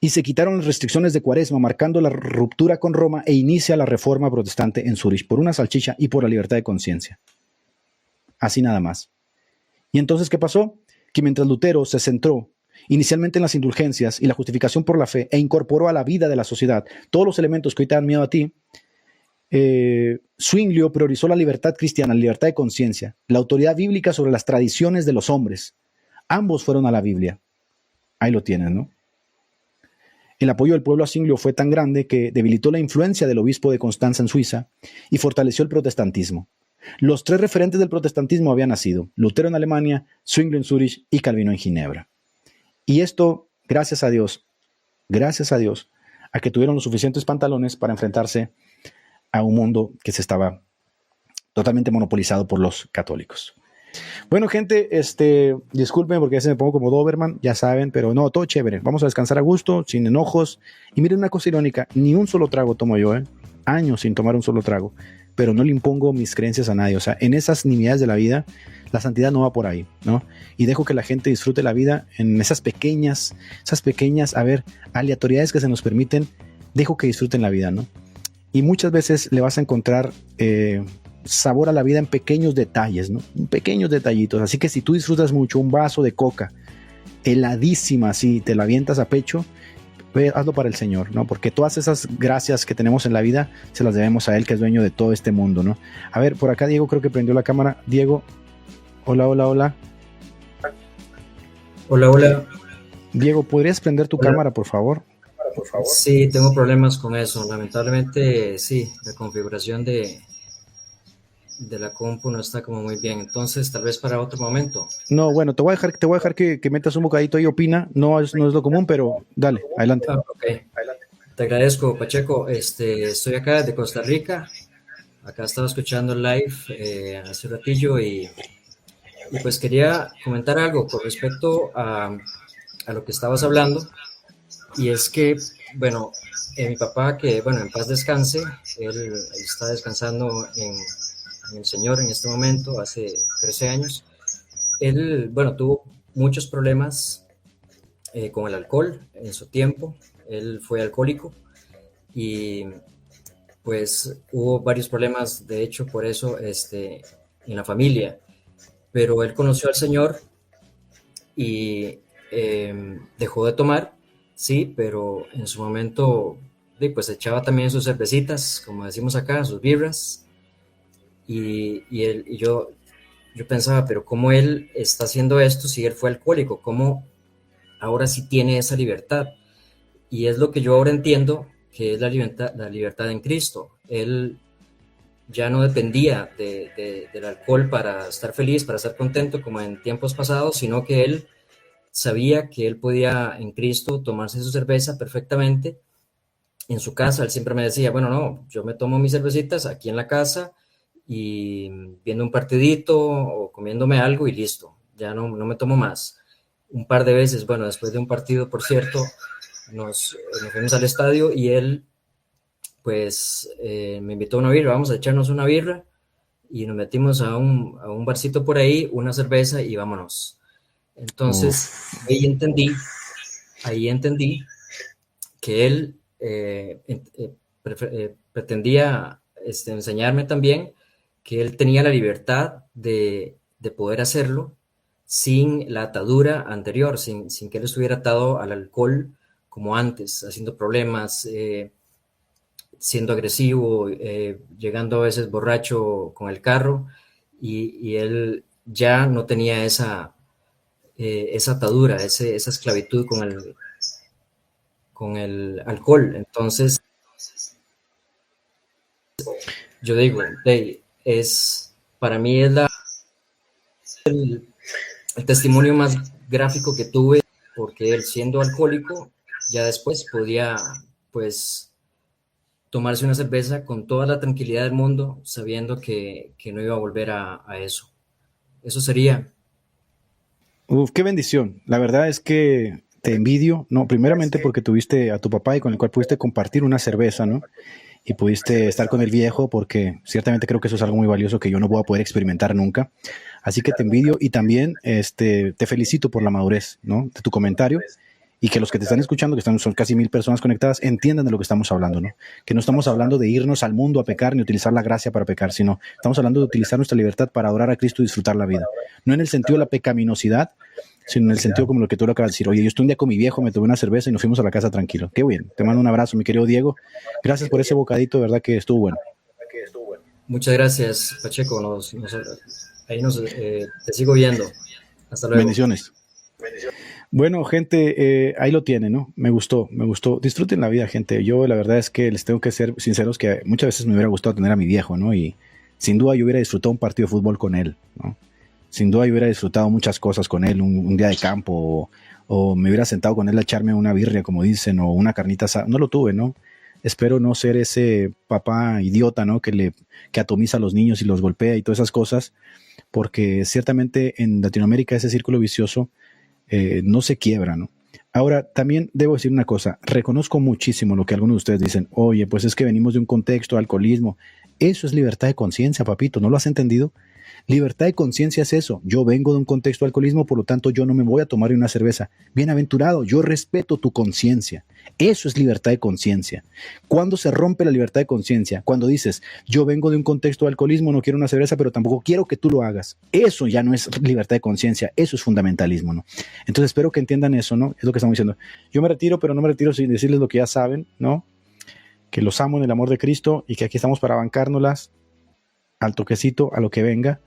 y se quitaron las restricciones de Cuaresma, marcando la ruptura con Roma, e inicia la reforma protestante en Zúrich por una salchicha y por la libertad de conciencia. Así nada más. ¿Y entonces qué pasó? Que mientras Lutero se centró inicialmente en las indulgencias y la justificación por la fe e incorporó a la vida de la sociedad todos los elementos que hoy te dan miedo a ti, Zwinglio priorizó la libertad cristiana, la libertad de conciencia, la autoridad bíblica sobre las tradiciones de los hombres. Ambos fueron a la Biblia. Ahí lo tienen, ¿no? El apoyo del pueblo a Zwinglio fue tan grande que debilitó la influencia del obispo de Constanza en Suiza y fortaleció el protestantismo. Los tres referentes del protestantismo habían nacido: Lutero en Alemania, Zwinglio en Zúrich y Calvino en Ginebra. Y esto, gracias a Dios, a que tuvieron los suficientes pantalones para enfrentarse a un mundo que se estaba totalmente monopolizado por los católicos. Bueno, gente, disculpen porque a veces me pongo como Doberman, ya saben, pero no, todo chévere. Vamos a descansar a gusto, sin enojos. Y miren una cosa irónica, ni un solo trago tomo yo, años sin tomar un solo trago, pero no le impongo mis creencias a nadie. O sea, en esas nimiedades de la vida, la santidad no va por ahí, ¿no? Y dejo que la gente disfrute la vida en esas pequeñas, aleatoriedades que se nos permiten. Dejo que disfruten la vida, ¿no? Y muchas veces le vas a encontrar sabor a la vida en pequeños detalles, ¿no? En pequeños detallitos. Así que si tú disfrutas mucho un vaso de coca heladísima, así te la avientas a pecho, hazlo para el Señor, ¿no? Porque todas esas gracias que tenemos en la vida se las debemos a Él, que es dueño de todo este mundo, ¿no? A ver, por acá Diego creo que prendió la cámara. Diego, hola. Hola. Diego, ¿podrías prender tu cámara, por favor? Sí, tengo problemas con eso. Lamentablemente, sí, la configuración de la compu no está como muy bien. Entonces, tal vez para otro momento. No, bueno, te voy a dejar que metas un bocadito ahí, opina. No es lo común, pero dale, adelante. Ok. Te agradezco, Pacheco. Estoy acá desde Costa Rica. Acá estaba escuchando el live hace un ratillo y pues quería comentar algo con respecto a lo que estabas hablando. Y es que, bueno, mi papá, que, bueno, en paz descanse, él está descansando en el Señor en este momento, hace 13 años. Él, bueno, tuvo muchos problemas con el alcohol en su tiempo. Él fue alcohólico y pues hubo varios problemas, de hecho, por eso en la familia. pero él conoció al Señor y dejó de tomar, sí, pero en su momento pues echaba también sus cervecitas, como decimos acá, sus birras, y yo pensaba, pero ¿cómo él está haciendo esto si él fue alcohólico? ¿Cómo ahora sí tiene esa libertad? Y es lo que yo ahora entiendo, que es la libertad en Cristo. Él ya no dependía del alcohol para estar feliz, para estar contento como en tiempos pasados, sino que él sabía que él podía en Cristo tomarse su cerveza perfectamente en su casa. Él siempre me decía, bueno, no, yo me tomo mis cervecitas aquí en la casa y viendo un partidito o comiéndome algo y listo, ya no me tomo más. Un par de veces, bueno, después de un partido, por cierto, nos fuimos al estadio y él pues me invitó a una birra, vamos a echarnos una birra, y nos metimos a un barcito por ahí, una cerveza y vámonos. Entonces ahí entendí que él pretendía enseñarme también que él tenía la libertad de poder hacerlo sin la atadura anterior, sin que él estuviera atado al alcohol como antes, haciendo problemas, siendo agresivo, llegando a veces borracho con el carro, y él ya no tenía esa atadura, esa esclavitud con el alcohol. Entonces, yo digo, para mí es el testimonio más gráfico que tuve, porque él, siendo alcohólico, ya después podía pues tomarse una cerveza con toda la tranquilidad del mundo, sabiendo que no iba a volver a eso. Eso sería. Qué bendición. La verdad es que te envidio, no, primeramente porque tuviste a tu papá y con el cual pudiste compartir una cerveza, ¿no? Y pudiste estar con el viejo, porque ciertamente creo que eso es algo muy valioso que yo no voy a poder experimentar nunca. Así que te envidio y también te felicito por la madurez, ¿no?, de tu comentario, y que los que te están escuchando, son casi 1000 personas conectadas, entiendan de lo que estamos hablando, ¿no? Que no estamos hablando de irnos al mundo a pecar ni utilizar la gracia para pecar, sino estamos hablando de utilizar nuestra libertad para adorar a Cristo y disfrutar la vida. No en el sentido de la pecaminosidad, sino en el sentido como lo que tú lo acabas de decir. Oye, yo estoy un día con mi viejo, me tomé una cerveza y nos fuimos a la casa tranquilo. Qué bien. Te mando un abrazo, mi querido Diego. Gracias por ese bocadito, de verdad que estuvo bueno. Muchas gracias, Pacheco. Te sigo viendo. Hasta luego. Bendiciones. Bueno, gente, ahí lo tiene, ¿no? Me gustó. Disfruten la vida, gente. Yo la verdad es que les tengo que ser sinceros que muchas veces me hubiera gustado tener a mi viejo, ¿no? Y sin duda yo hubiera disfrutado un partido de fútbol con él, ¿no? Sin duda yo hubiera disfrutado muchas cosas con él, un día de campo, o me hubiera sentado con él a echarme una birria, como dicen, o una carnita asada. No lo tuve, ¿no? Espero no ser ese papá idiota, ¿no? Que atomiza a los niños y los golpea y todas esas cosas, porque ciertamente en Latinoamérica ese círculo vicioso no se quiebra, ¿no? Ahora, también debo decir una cosa, reconozco muchísimo lo que algunos de ustedes dicen, oye, pues es que venimos de un contexto de alcoholismo. Eso es libertad de conciencia, papito, ¿no lo has entendido? Libertad de conciencia es eso. Yo vengo de un contexto de alcoholismo, por lo tanto yo no me voy a tomar una cerveza. Bienaventurado, yo respeto tu conciencia. Eso es libertad de conciencia. ¿Cuándo se rompe la libertad de conciencia? Cuando dices, yo vengo de un contexto de alcoholismo, no quiero una cerveza, pero tampoco quiero que tú lo hagas. Eso ya no es libertad de conciencia, eso es fundamentalismo, ¿no? Entonces espero que entiendan eso, ¿no? Es lo que estamos diciendo. Yo me retiro, pero no me retiro sin decirles lo que ya saben, ¿no? Que los amo en el amor de Cristo y que aquí estamos para bancárnoslas al toquecito, a lo que venga.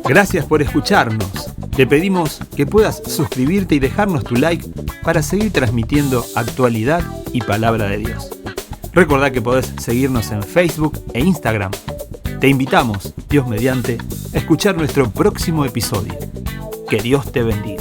Gracias por escucharnos. Te pedimos que puedas suscribirte y dejarnos tu like para seguir transmitiendo actualidad y palabra de Dios. Recordá que podés seguirnos en Facebook e Instagram. Te invitamos, Dios mediante, a escuchar nuestro próximo episodio. Que Dios te bendiga.